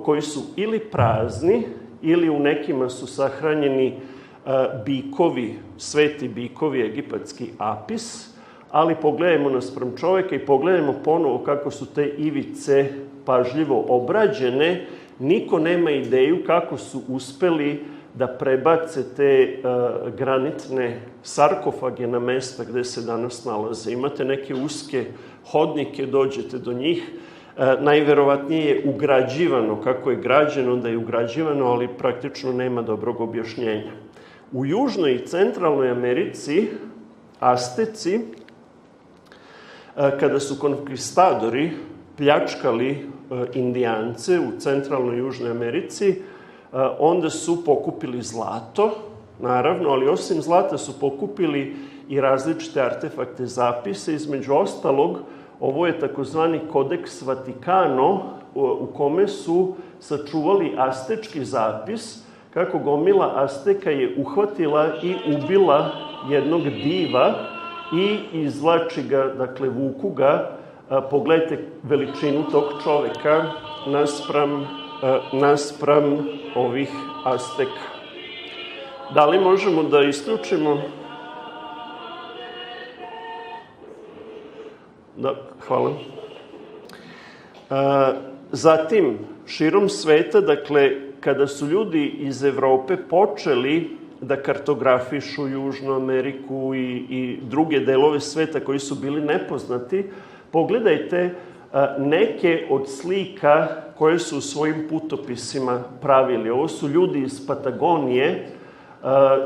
koji su ili prazni ili u nekima su sahranjeni bikovi, sveti bikovi, egipatski apis, ali pogledajmo naspram čoveka i pogledajmo ponovo kako su te ivice pažljivo obrađene. Niko nema ideju kako su uspeli da prebace te granitne sarkofage na mesta gde se danas nalaze. Imate neke uske hodnike, dođete do njih. Najverovatnije je ugrađivano. Kako je građeno, da je ugrađivano, ali praktično nema dobrog objašnjenja. U Južnoj i Centralnoj Americi Asteci, kada su konkvistadori pljačkali Indijance u Centralnoj i Južnoj Americi, onda su pokupili zlato, naravno, ali osim zlata su pokupili i različite artefakte, zapise. Između ostalog, ovo je takozvani Kodeks Vatikano, u kome su sačuvali astečki zapis, kako gomila Asteka je uhvatila i ubila jednog diva i izvlači ga, dakle vuku ga Pogledajte veličinu tog čoveka naspram ovih Azteka. Da li možemo da isključimo? Da, hvala. Zatim, širom sveta, dakle, kada su ljudi iz Evrope počeli da kartografišu Južnu Ameriku i druge delove sveta koji su bili nepoznati, pogledajte neke od slika koje su u svojim putopisima pravili. Ovo su ljudi iz Patagonije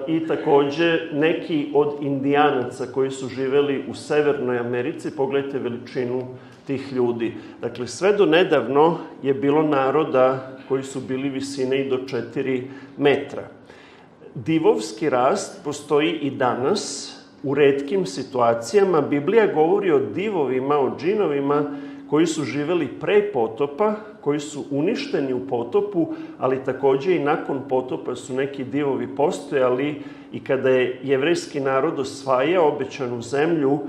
i takođe neki od Indijanaca koji su živeli u Severnoj Americi. Pogledajte veličinu tih ljudi. Dakle, sve do nedavno je bilo naroda koji su bili visine i do 4 metra. Divovski rast postoji i danas u retkim situacijama. Biblija govori o divovima, o džinovima koji su živeli pre potopa, koji su uništeni u potopu, ali takođe i nakon potopa su neki divovi postojali i kada je jevrejski narod osvajao obećanu zemlju,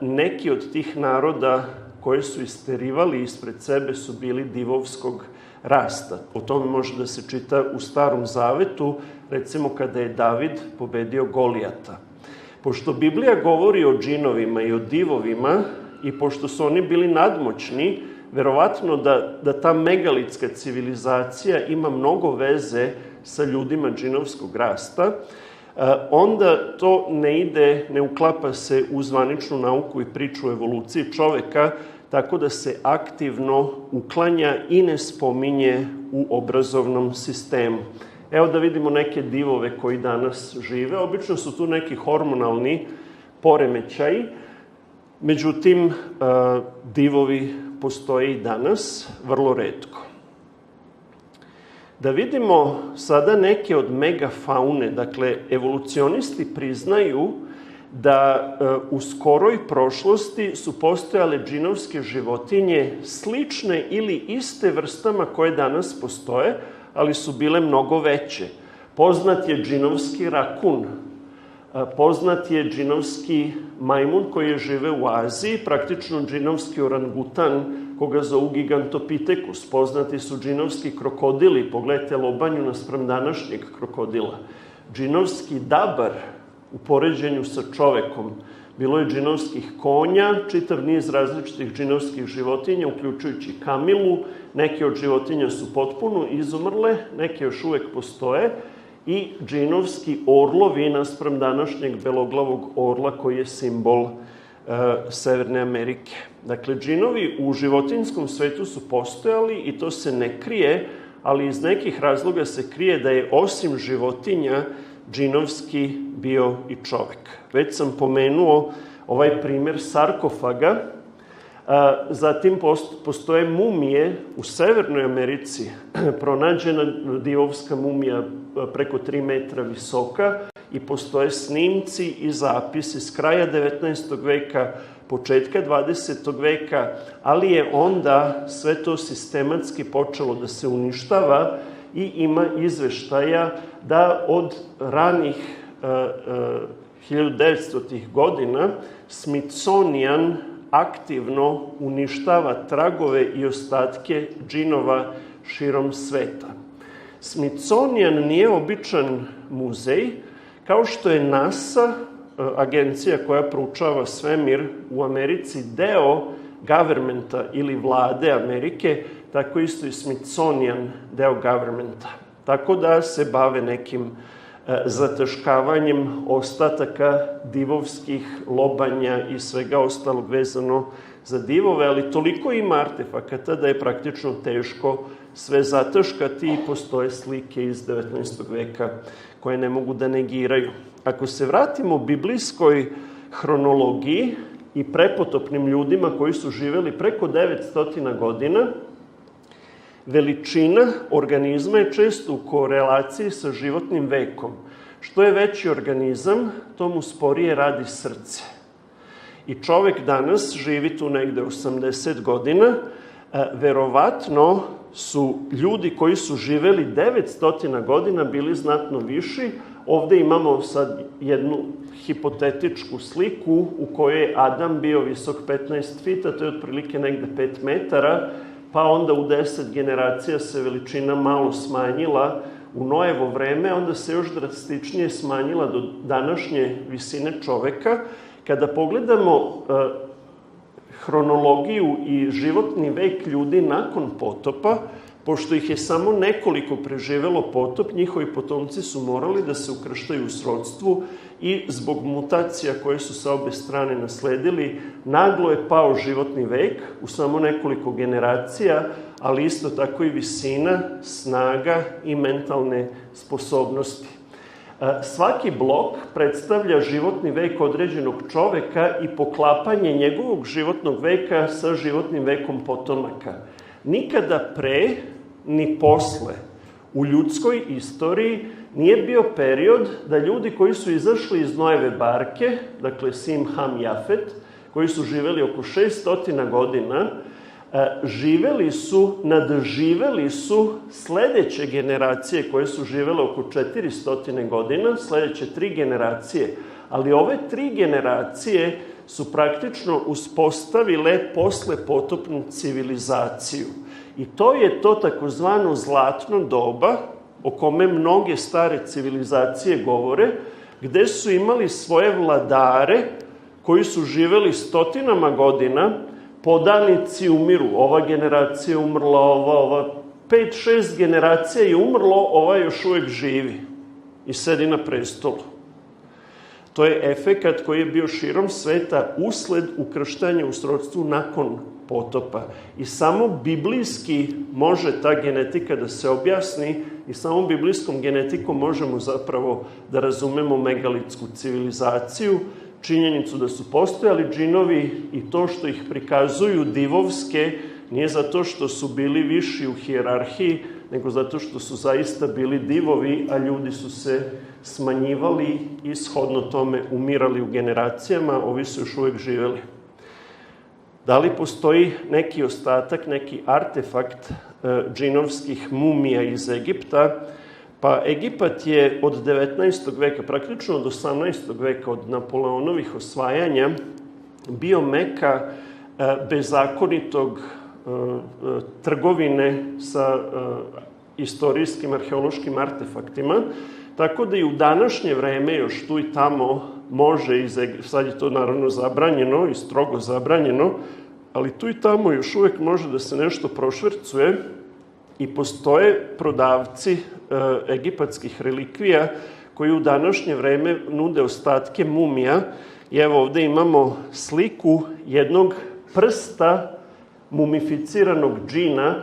neki od tih naroda koje su isterivali ispred sebe su bili divovskog rasta. O tome može da se čita u Starom Zavetu, recimo kada je David pobedio Golijata. Pošto Biblija govori o džinovima i o divovima i pošto su oni bili nadmoćni, verovatno da ta megalitska civilizacija ima mnogo veze sa ljudima džinovskog rasta, onda to ne uklapa se u zvaničnu nauku i priču o evoluciji čoveka, tako da se aktivno uklanja i ne spominje u obrazovnom sistemu. Evo da vidimo neke divove koji danas žive. Obično su tu neki hormonalni poremećaji, međutim, divovi postoje i danas, vrlo retko. Da vidimo sada neke od megafaune. Dakle, evolucionisti priznaju da u skoroj prošlosti su postojale džinovske životinje slične ili iste vrstama koje danas postoje, ali su bile mnogo veće. Poznat je džinovski rakun, poznat je džinovski majmun koji je žive u Aziji, praktično džinovski orangutan koga zovu Gigantopithecus. Poznati su džinovski krokodili, pogledajte lobanju naspram današnjeg krokodila. Džinovski dabar u poređenju sa čovekom. Bilo je džinovskih konja, čitav niz različitih džinovskih životinja, uključujući kamilu. Neke od životinja su potpuno izumrle, neke još uvek postoje. I džinovski orlovi naspram današnjeg beloglavog orla koji je simbol Severne Amerike. Dakle, džinovi u životinjskom svetu su postojali i to se ne krije, ali iz nekih razloga se krije da je osim životinja džinovski bio i čovek. Već sam pomenuo ovaj primer sarkofaga. Zatim postoje mumije u Severnoj Americi. Pronađena divovska mumija preko 3 metra visoka i postoje snimci i zapisi s kraja 19. veka, početka 20. veka, ali je onda sve to sistematski počelo da se uništava i ima izveštaja da od ranih 1900-ih godina Smithsonian aktivno uništava tragove i ostatke džinova širom sveta. Smithsonian nije običan muzej, kao što je NASA, agencija koja proučava svemir u Americi, deo governmenta ili vlade Amerike, tako isto i Smithsonian deo governmenta. Tako da se bave nekim zataškavanjem ostataka divovskih lobanja i svega ostalog vezano za divove, ali toliko ima artefakata da je praktično teško sve zataškati i postoje slike iz 19. veka koje ne mogu da negiraju. Ako se vratimo biblijskoj hronologiji i prepotopnim ljudima koji su živeli preko 900 godina, veličina organizma je često u korelaciji sa životnim vekom. Što je veći organizam, to mu sporije radi srce. I čovek danas živi tu negde 80 godina verovatno su ljudi koji su živeli 900 godina bili znatno viši. Ovde imamo sad jednu hipotetičku sliku u kojoj je Adam bio visok 15 fita, to je otprilike negde 5 metara, pa onda u 10 generacija se veličina malo smanjila u Noevo vreme, onda se još drastičnije smanjila do današnje visine čoveka. Kada pogledamo hronologiju i životni vek ljudi nakon potopa, pošto ih je samo nekoliko preživelo potop, njihovi potomci su morali da se ukrštaju u srodstvu i zbog mutacija koje su sa obe strane nasledili, naglo je pao životni vek u samo nekoliko generacija, ali isto tako i visina, snaga i mentalne sposobnosti. Svaki blok predstavlja životni vek određenog čoveka i poklapanje njegovog životnog veka sa životnim vekom potomaka. Nikada pre ni posle u ljudskoj istoriji nije bio period da ljudi koji su izašli iz Noeve barke, dakle Sim, Ham, Jafet, koji su živeli oko 600 godina, nadživeli su sledeće generacije koje su živele oko 400 godina, sledeće 3 generacije, ali ove 3 generacije su praktično uspostavile poslepotopnu civilizaciju. I to je to takozvano zlatno doba, o kome mnoge stare civilizacije govore, gde su imali svoje vladare koji su živeli stotinama godina, podanici umiru, ova generacija je umrla, ova 5-6 generacija je umrlo, ova još uvek živi i sedi na prestolu. To je efekat koji je bio širom sveta usled ukrštanja u srodstvu nakon potopa. I samo biblijski može ta genetika da se objasni i samo biblijskom genetikom možemo zapravo da razumemo megalitsku civilizaciju, činjenicu da su postojali džinovi i to što ih prikazuju divovske nije zato što su bili viši u hijerarhiji, nego zato što su zaista bili divovi, a ljudi su se smanjivali i shodno tome umirali u generacijama, ovi su još uvek živeli. Da li postoji neki ostatak, neki artefakt džinovskih mumija iz Egipta? Pa Egipat je od 19. veka, praktično od 18. veka, od Napoleonovih osvajanja, bio meka bezakonitog trgovine sa istorijskim arheološkim artefaktima, tako da i u današnje vreme još tu i tamo može, sad je to naravno zabranjeno i strogo zabranjeno, ali tu i tamo još uvek može da se nešto prošvercuje i postoje prodavci egipatskih relikvija koji u današnje vreme nude ostatke mumija. I evo ovde imamo sliku jednog prsta mumificiranog džina,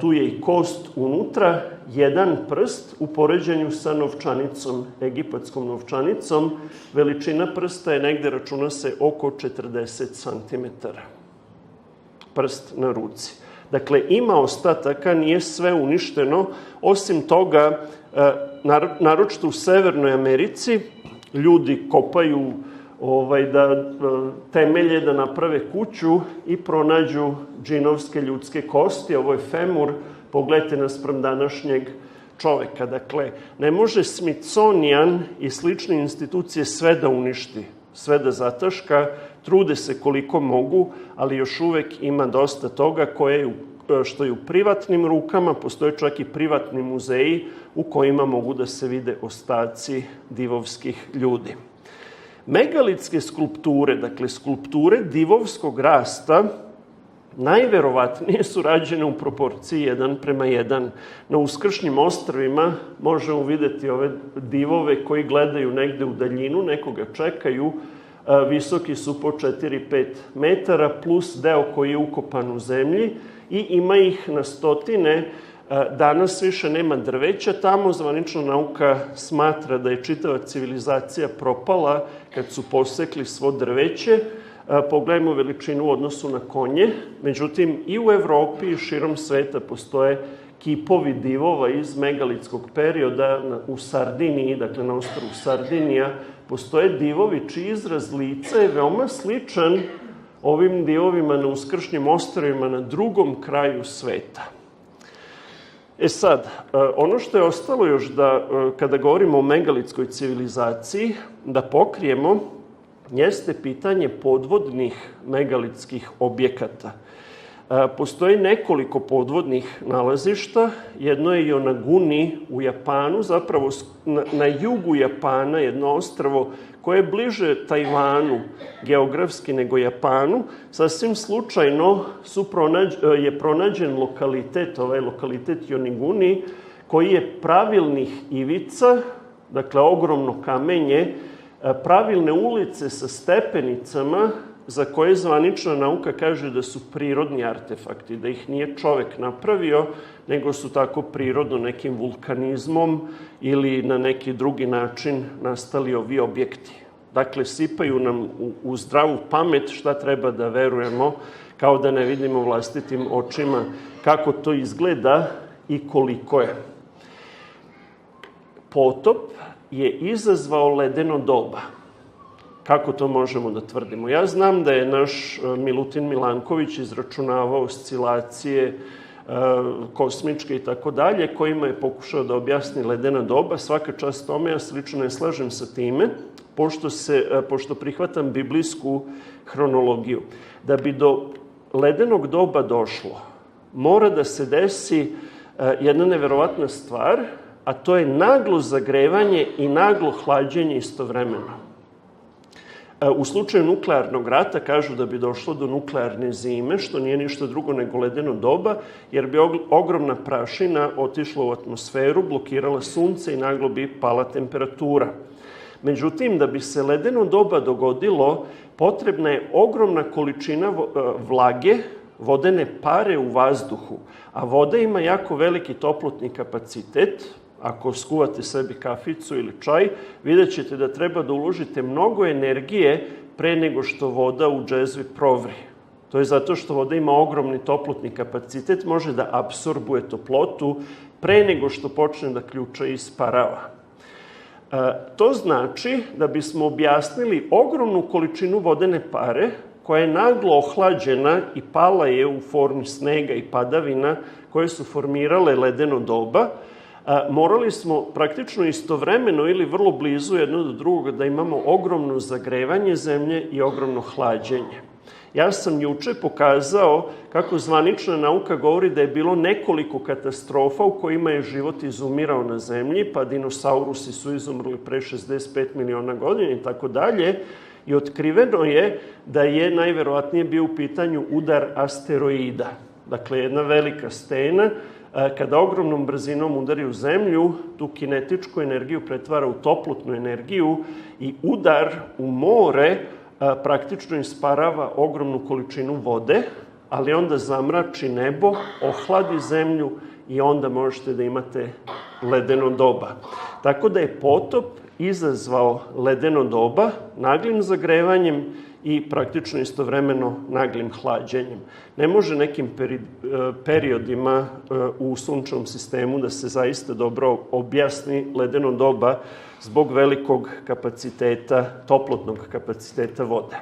tu je i kost unutra, jedan prst u poređenju sa novčanicom, egipatskom novčanicom. Veličina prsta je negde, računa se, oko 40 cm. Prst na ruci. Dakle, ima ostataka, nije sve uništeno. Osim toga, naročito u Severnoj Americi, ljudi kopaju temelje da naprave kuću i pronađu džinovske ljudske kosti. Ovo je femur, pogledajte naspram današnjeg čoveka. Dakle, ne može Smithsonian i slične institucije sve da uništi, sve da zataška, trude se koliko mogu, ali još uvek ima dosta toga što je u privatnim rukama, postoje čak i privatni muzeji u kojima mogu da se vide ostaci divovskih ljudi. Megalitske skulpture, dakle skulpture divovskog rasta, najverovatnije su rađene u proporciji 1:1. Na Uskršnjim ostrvima možemo videti ove divove koji gledaju negde u daljinu, nekoga čekaju, visoki su po 4-5 metara, plus deo koji je ukopan u zemlji i ima ih na stotine. Danas više nema drveća tamo, zvanično nauka smatra da je čitava civilizacija propala kad su posekli svo drveće. Pogledajmo veličinu u odnosu na konje. Međutim, i u Evropi i širom sveta postoje kipovi divova iz megalitskog perioda. U Sardiniji, dakle na ostrvu Sardinija, postoje divovi čiji izraz lica je veoma sličan ovim dijelovima na uskršnjim ostrvima na drugom kraju sveta. Sad, ono što je ostalo još da, kada govorimo o megalitskoj civilizaciji, da pokrijemo, jeste pitanje podvodnih megalitskih objekata. Postoji nekoliko podvodnih nalazišta. Jedno je Yonaguni u Japanu, zapravo na jugu Japana, jedno ostrvo koje je bliže Tajvanu geografski nego Japanu. Sasvim slučajno je pronađen lokalitet, ovaj lokalitet Yonaguni, koji je pravilnih ivica, dakle ogromno kamenje, pravilne ulice sa stepenicama, za koje zvanična nauka kaže da su prirodni artefakti, da ih nije čovek napravio, nego su tako prirodno nekim vulkanizmom ili na neki drugi način nastali ovi objekti. Dakle, sipaju nam u zdravu pamet šta treba da verujemo, kao da ne vidimo vlastitim očima kako to izgleda i koliko je. Potop je izazvao ledeno doba. Kako to možemo da tvrdimo? Ja znam da je naš Milutin Milanković izračunavao oscilacije kosmičke i tako dalje, kojima je pokušao da objasni ledena doba. Svaka čast tome, ja se lično ne slažem sa time, pošto prihvatam biblijsku hronologiju. Da bi do ledenog doba došlo, mora da se desi jedna neverovatna stvar, a to je naglo zagrevanje i naglo hlađenje istovremeno. U slučaju nuklearnog rata kažu da bi došlo do nuklearne zime, što nije ništa drugo nego ledeno doba, jer bi ogromna prašina otišla u atmosferu, blokirala sunce i naglo bi pala temperatura. Međutim, da bi se ledeno doba dogodilo, potrebna je ogromna količina vlage, vodene pare u vazduhu, a voda ima jako veliki toplotni kapacitet. Ako skuvate sebi kaficu ili čaj, vidjet ćete da treba da uložite mnogo energije pre nego što voda u džezvi provri. To je zato što voda ima ogromni toplotni kapacitet, može da apsorbuje toplotu pre nego što počne da ključa i isparava. To znači da bismo objasnili ogromnu količinu vodene pare koja je naglo ohlađena i pala je u formi snega i padavina koje su formirale ledeno doba, morali smo praktično istovremeno ili vrlo blizu jedno do drugoga da imamo ogromno zagrevanje zemlje i ogromno hlađenje. Ja sam juče pokazao kako zvanična nauka govori da je bilo nekoliko katastrofa u kojima je život izumirao na zemlji, pa dinosaurusi su izumrli pre 65 miliona godina i tako dalje. I otkriveno je da je najverovatnije bio u pitanju udar asteroida. Dakle, jedna velika stena, kada ogromnom brzinom udari u zemlju, tu kinetičku energiju pretvara u toplotnu energiju i udar u more praktično isparava ogromnu količinu vode, ali onda zamrači nebo, ohladi zemlju i onda možete da imate ledeno doba. Tako da je potop izazvao ledeno doba naglim zagrevanjem i praktično istovremeno naglim hlađenjem. Ne može nekim periodima u sunčevom sistemu da se zaista dobro objasni ledeno doba zbog velikog kapaciteta, toplotnog kapaciteta vode.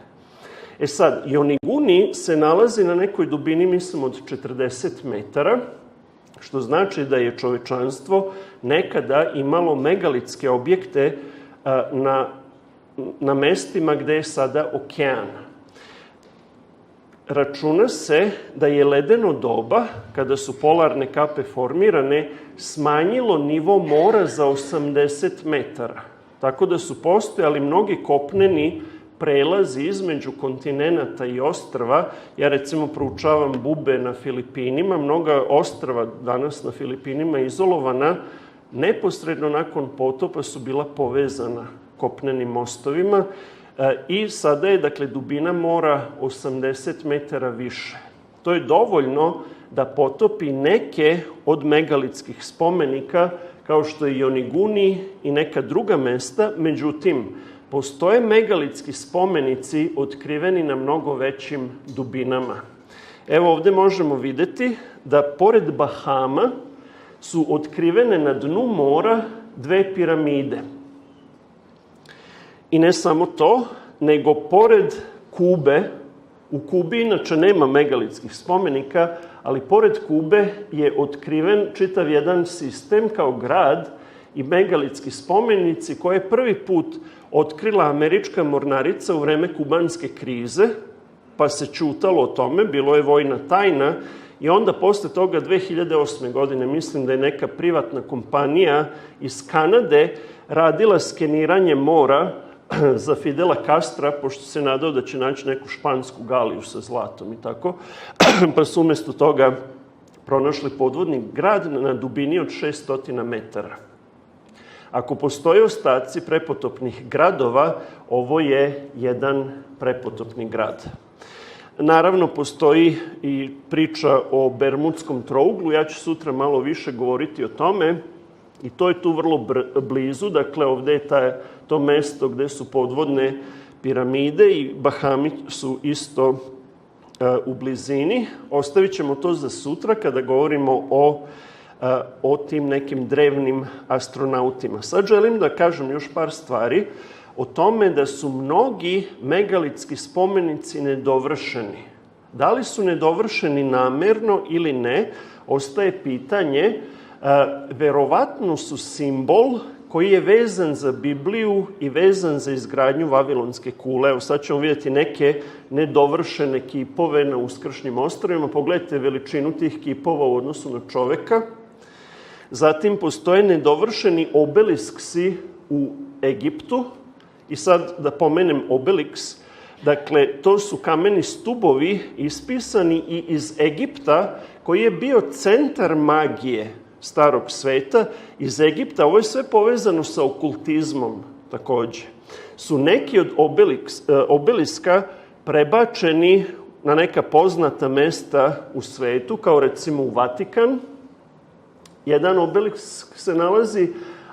Sad, Yonaguni se nalazi na nekoj dubini, mislim, od 40 metara, što znači da je čovečanstvo nekada imalo megalitske objekte na mestima gde je sada okean. Računa se da je ledeno doba, kada su polarne kape formirane, smanjilo nivo mora za 80 metara. Tako da su postojali mnogi kopneni prelazi između kontinenata i ostrva. Ja recimo proučavam bube na Filipinima. Mnoga ostrva danas na Filipinima izolovana neposredno nakon potopa su bila povezana kopnenim mostovima i sada je, dakle, dubina mora 80 metara više. To je dovoljno da potopi neke od megalitskih spomenika, kao što je Yonaguni i neka druga mesta. Međutim, postoje megalitski spomenici otkriveni na mnogo većim dubinama. Evo ovde možemo videti da pored Bahama su otkrivene na dnu mora dve piramide. I ne samo to, nego pored Kube, U Kubi inače nema megalitskih spomenika, ali pored Kube je otkriven čitav jedan sistem kao grad i megalitski spomenici koje je prvi put otkrila američka mornarica u vreme kubanske krize, pa se ćutalo o tome, bilo je vojna tajna i onda posle toga 2008. godine mislim da je neka privatna kompanija iz Kanade radila skeniranje mora za Fidela Castra, pošto se nadao da će naći neku špansku galiju sa zlatom i tako, pa su umjesto toga pronašli podvodni grad na dubini od 600 metara. Ako postoje ostaci prepotopnih gradova, ovo je jedan prepotopni grad. Naravno, postoji i priča o Bermudskom trouglu, ja ću sutra malo više govoriti o tome, i to je tu vrlo blizu, dakle ovdje je to mesto gde su podvodne piramide i Bahami su isto u blizini. Ostavit ćemo to za sutra kada govorimo o tim nekim drevnim astronautima. Sad želim da kažem još par stvari o tome da su mnogi megalitski spomenici nedovršeni. Da li su nedovršeni namerno ili ne, ostaje pitanje. Verovatno su simbol koji je vezan za Bibliju i vezan za izgradnju Vavilonske kule. Evo sad ćemo vidjeti neke nedovršene kipove na Uskršnjim ostrvima. Pogledajte veličinu tih kipova u odnosu na čoveka. Zatim postoje nedovršeni obelisksi u Egiptu. I sad da pomenem obeliks, dakle to su kameni stubovi ispisani i iz Egipta koji je bio centar magije starog sveta. Iz Egipta, ovo je sve povezano sa okultizmom takođe, su neki od obeliska prebačeni na neka poznata mesta u svetu, kao recimo u Vatikan. Jedan obelisk se nalazi,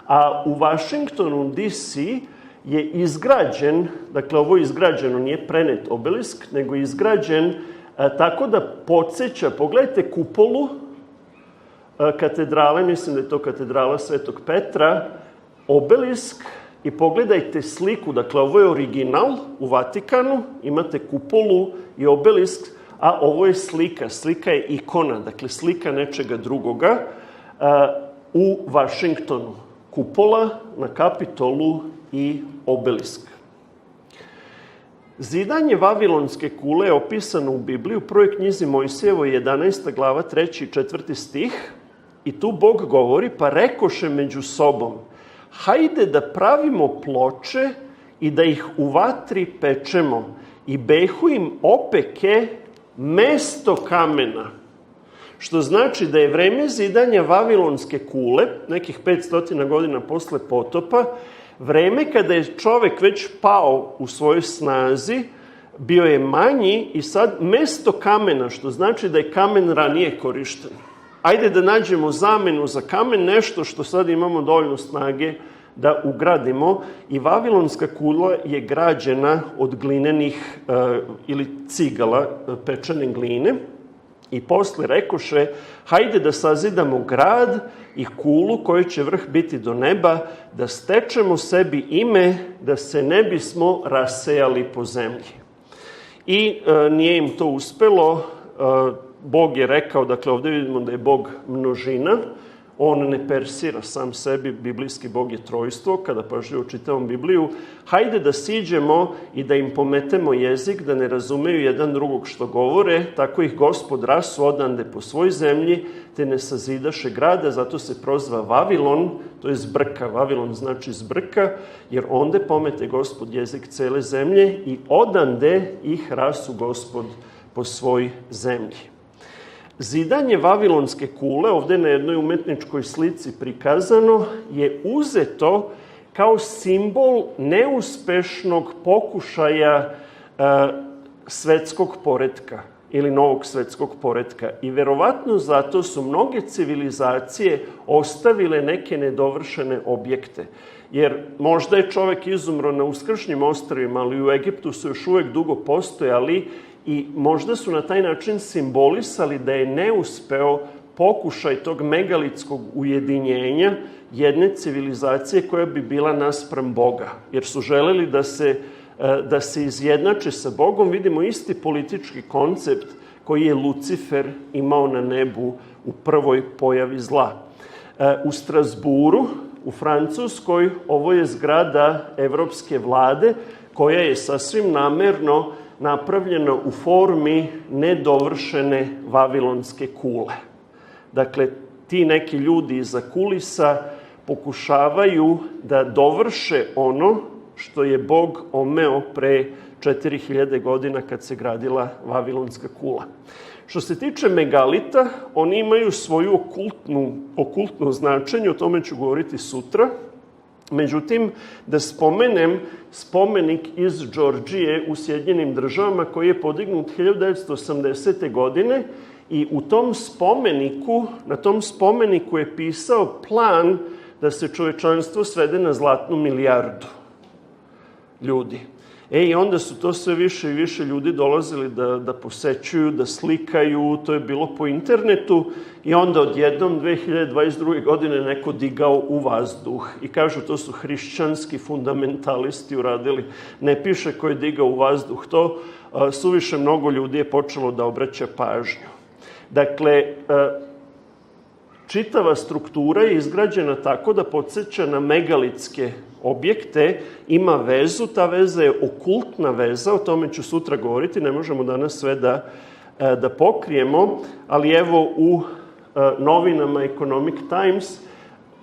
a u Washingtonu, D.C. je izgrađen, dakle ovo je izgrađeno, nije prenet obelisk, nego je izgrađen tako da podsjeća, pogledajte kupolu katedrale, mislim da je to katedrala Svetog Petra, obelisk i pogledajte sliku, dakle ovo je original u Vatikanu, imate kupolu i obelisk, a ovo je slika, slika je ikona, dakle slika nečega drugoga u Vašingtonu. Kupola na Kapitolu i obelisk. Zidanje Vavilonske kule je opisano u Bibliji u prvoj knjizi Mojsijevoj 11. glava 3. i 4. stih i tu Bog govori, pa rekoše među sobom, hajde da pravimo ploče i da ih u vatri pečemo i behu im opeke mesto kamena. Što znači da je vreme zidanja Vavilonske kule, nekih 500 godina posle potopa, vreme kada je čovek već pao u svojoj snazi, bio je manji i sad mesto kamena, što znači da je kamen ranije korišten. Ajde da nađemo zamenu za kamen, nešto što sad imamo dovoljno snage da ugradimo. I Vavilonska kula je građena od glinenih ili cigala pečene gline. I posle rekoše, hajde da sazidamo grad i kulu koji će vrh biti do neba, da stečemo sebi ime, da se ne bismo rasejali po zemlji. I nije im to uspelo. Bog je rekao, dakle ovdje vidimo da je Bog množina, on ne persira sam sebi, biblijski Bog je trojstvo, kada pažljivo čitamo Bibliju, hajde da siđemo i da im pometemo jezik, da ne razumeju jedan drugog što govore, tako ih Gospod rasu odande po svoj zemlji, te ne sazidaše grada, zato se prozva Vavilon, to je zbrka, Vavilon znači zbrka, jer onda pomete Gospod jezik cele zemlje i odande ih rasu Gospod po svoj zemlji. Zidanje Vavilonske kule, ovdje na jednoj umetničkoj slici prikazano, je uzeto kao simbol neuspešnog pokušaja svetskog poretka ili novog svetskog poretka. I verovatno zato su mnoge civilizacije ostavile neke nedovršene objekte. Jer možda je čovek izumro na Uskršnjim ostrvima, ali u Egiptu su još uvek dugo postojali i možda su na taj način simbolisali da je neuspeo pokušaj tog megalitskog ujedinjenja jedne civilizacije koja bi bila naspram Boga. Jer su želeli da se da se izjednače sa Bogom, vidimo isti politički koncept koji je Lucifer imao na nebu u prvoj pojavi zla. U Strasburu, u Francuskoj, ovo je zgrada Evropske vlade koja je sasvim namerno napravljena u formi nedovršene vavilonske kule. Dakle, ti neki ljudi iza kulisa pokušavaju da dovrše ono što je Bog omeo pre 4000 godina kad se gradila vavilonska kula. Što se tiče megalita, oni imaju svoju okultno značenje, o tome ću govoriti sutra. Međutim, da spomenem spomenik iz Džordžije u Sjedinjenim Državama koji je podignut 1980. godine i na tom spomeniku je pisao plan da se čovečanstvo svede na zlatnu milijardu ljudi. I onda su to sve više i više ljudi dolazili da posećuju, da slikaju, to je bilo po internetu i onda odjednom 2022. godine neko digao u vazduh i kažu to su hrišćanski fundamentalisti uradili. Ne piše ko je digao u vazduh to, suviše mnogo ljudi je počelo da obraća pažnju. Dakle, čitava struktura je izgrađena tako da podsjeća na megalitske objekte, ima vezu, ta veza je okultna veza, o tome ću sutra govoriti, ne možemo danas sve da pokrijemo, ali evo u novinama Economic Times,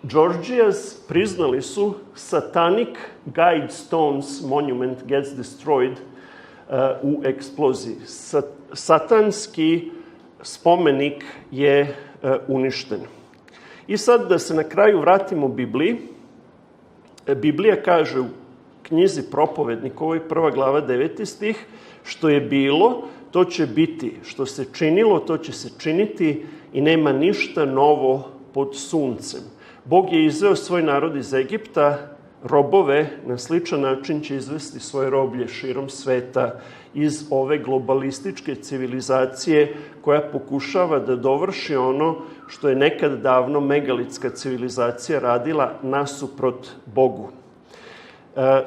Georgias priznali su Satanic Guide Stones Monument gets destroyed u eksploziji. Satanski spomenik je uništen. I sad da se na kraju vratimo Bibliji. Biblija kaže u knjizi Propovednikovoj, 1. glava 9. stih, što je bilo, to će biti, što se činilo, to će se činiti i nema ništa novo pod suncem. Bog je izveo svoj narod iz Egipta, robove na sličan način će izvesti svoje roblje širom sveta iz ove globalističke civilizacije koja pokušava da dovrši ono što je nekad davno megalitska civilizacija radila nasuprot Bogu.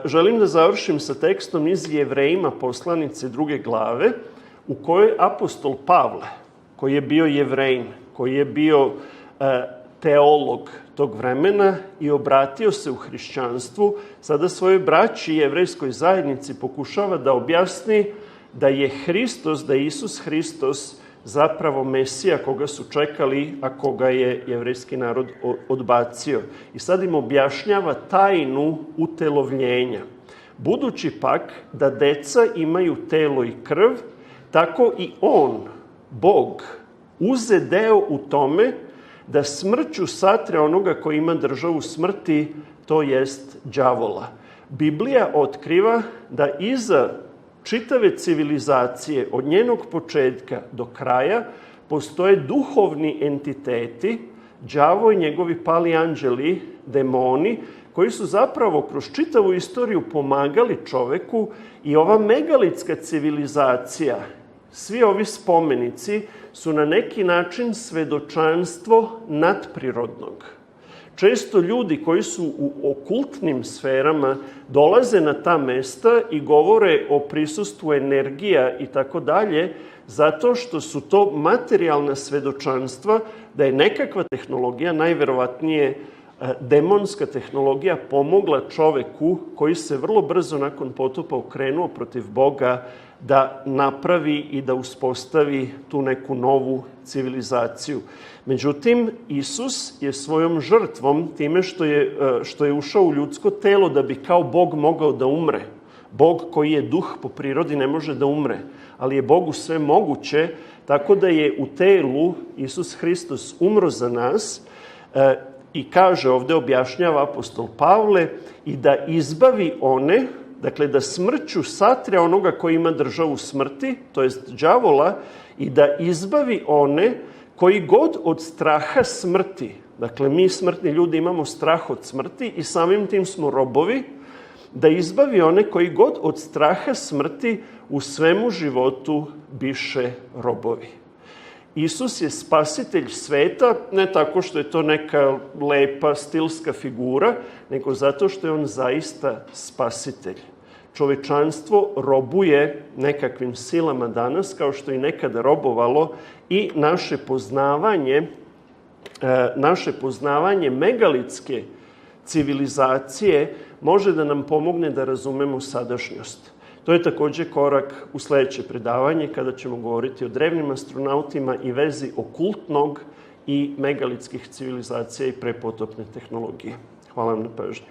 Želim da završim sa tekstom iz Jevrejima poslanice 2. glave u kojoj apostol Pavle, koji je bio Jevrejin, koji je bio teolog tog vremena i obratio se u hrišćanstvu, sada svojoj braći i jevrejskoj zajednici pokušava da objasni da je Hristos, da je Isus Hristos zapravo Mesija koga su čekali, a koga je jevrejski narod odbacio. I sad im objašnjava tajnu utelovljenja. Budući pak da deca imaju telo i krv, tako i on, Bog, uze deo u tome da smrću satre onoga koji ima državu smrti, to jest đavola. Biblija otkriva da iza čitave civilizacije od njenog početka do kraja postoje duhovni entiteti, đavo i njegovi pali anđeli, demoni, koji su zapravo kroz čitavu istoriju pomagali čoveku i ova megalitska civilizacija, svi ovi spomenici su na neki način svedočanstvo nadprirodnog. Često ljudi koji su u okultnim sferama dolaze na ta mesta i govore o prisustvu energija i tako dalje, zato što su to materijalna svedočanstva da je nekakva tehnologija, najverovatnije demonska tehnologija, pomogla čoveku koji se vrlo brzo nakon potopa okrenuo protiv Boga da napravi i da uspostavi tu neku novu civilizaciju. Međutim, Isus je svojom žrtvom, time što je ušao u ljudsko telo da bi kao Bog mogao da umre. Bog koji je duh po prirodi ne može da umre, ali je Bogu sve moguće, tako da je u telu Isus Hristos umro za nas i kaže, ovde objašnjava apostol Pavle, i da izbavi one, dakle da smrću satre onoga koji ima državu smrti, to jest đavola, i da izbavi one koji god od straha smrti, dakle mi smrtni ljudi imamo strah od smrti i samim tim smo robovi, da izbavi one koji god od straha smrti u svemu životu biše robovi. Isus je spasitelj sveta, ne tako što je to neka lepa stilska figura, nego zato što je on zaista spasitelj. čovečanstvo robuje nekakvim silama danas, kao što je nekada robovalo, i naše poznavanje megalitske civilizacije može da nam pomogne da razumemo sadašnjost. To je također korak u sledeće predavanje, kada ćemo govoriti o drevnim astronautima i vezi okultnog i megalitskih civilizacija i prepotopne tehnologije. Hvala vam na pažnju.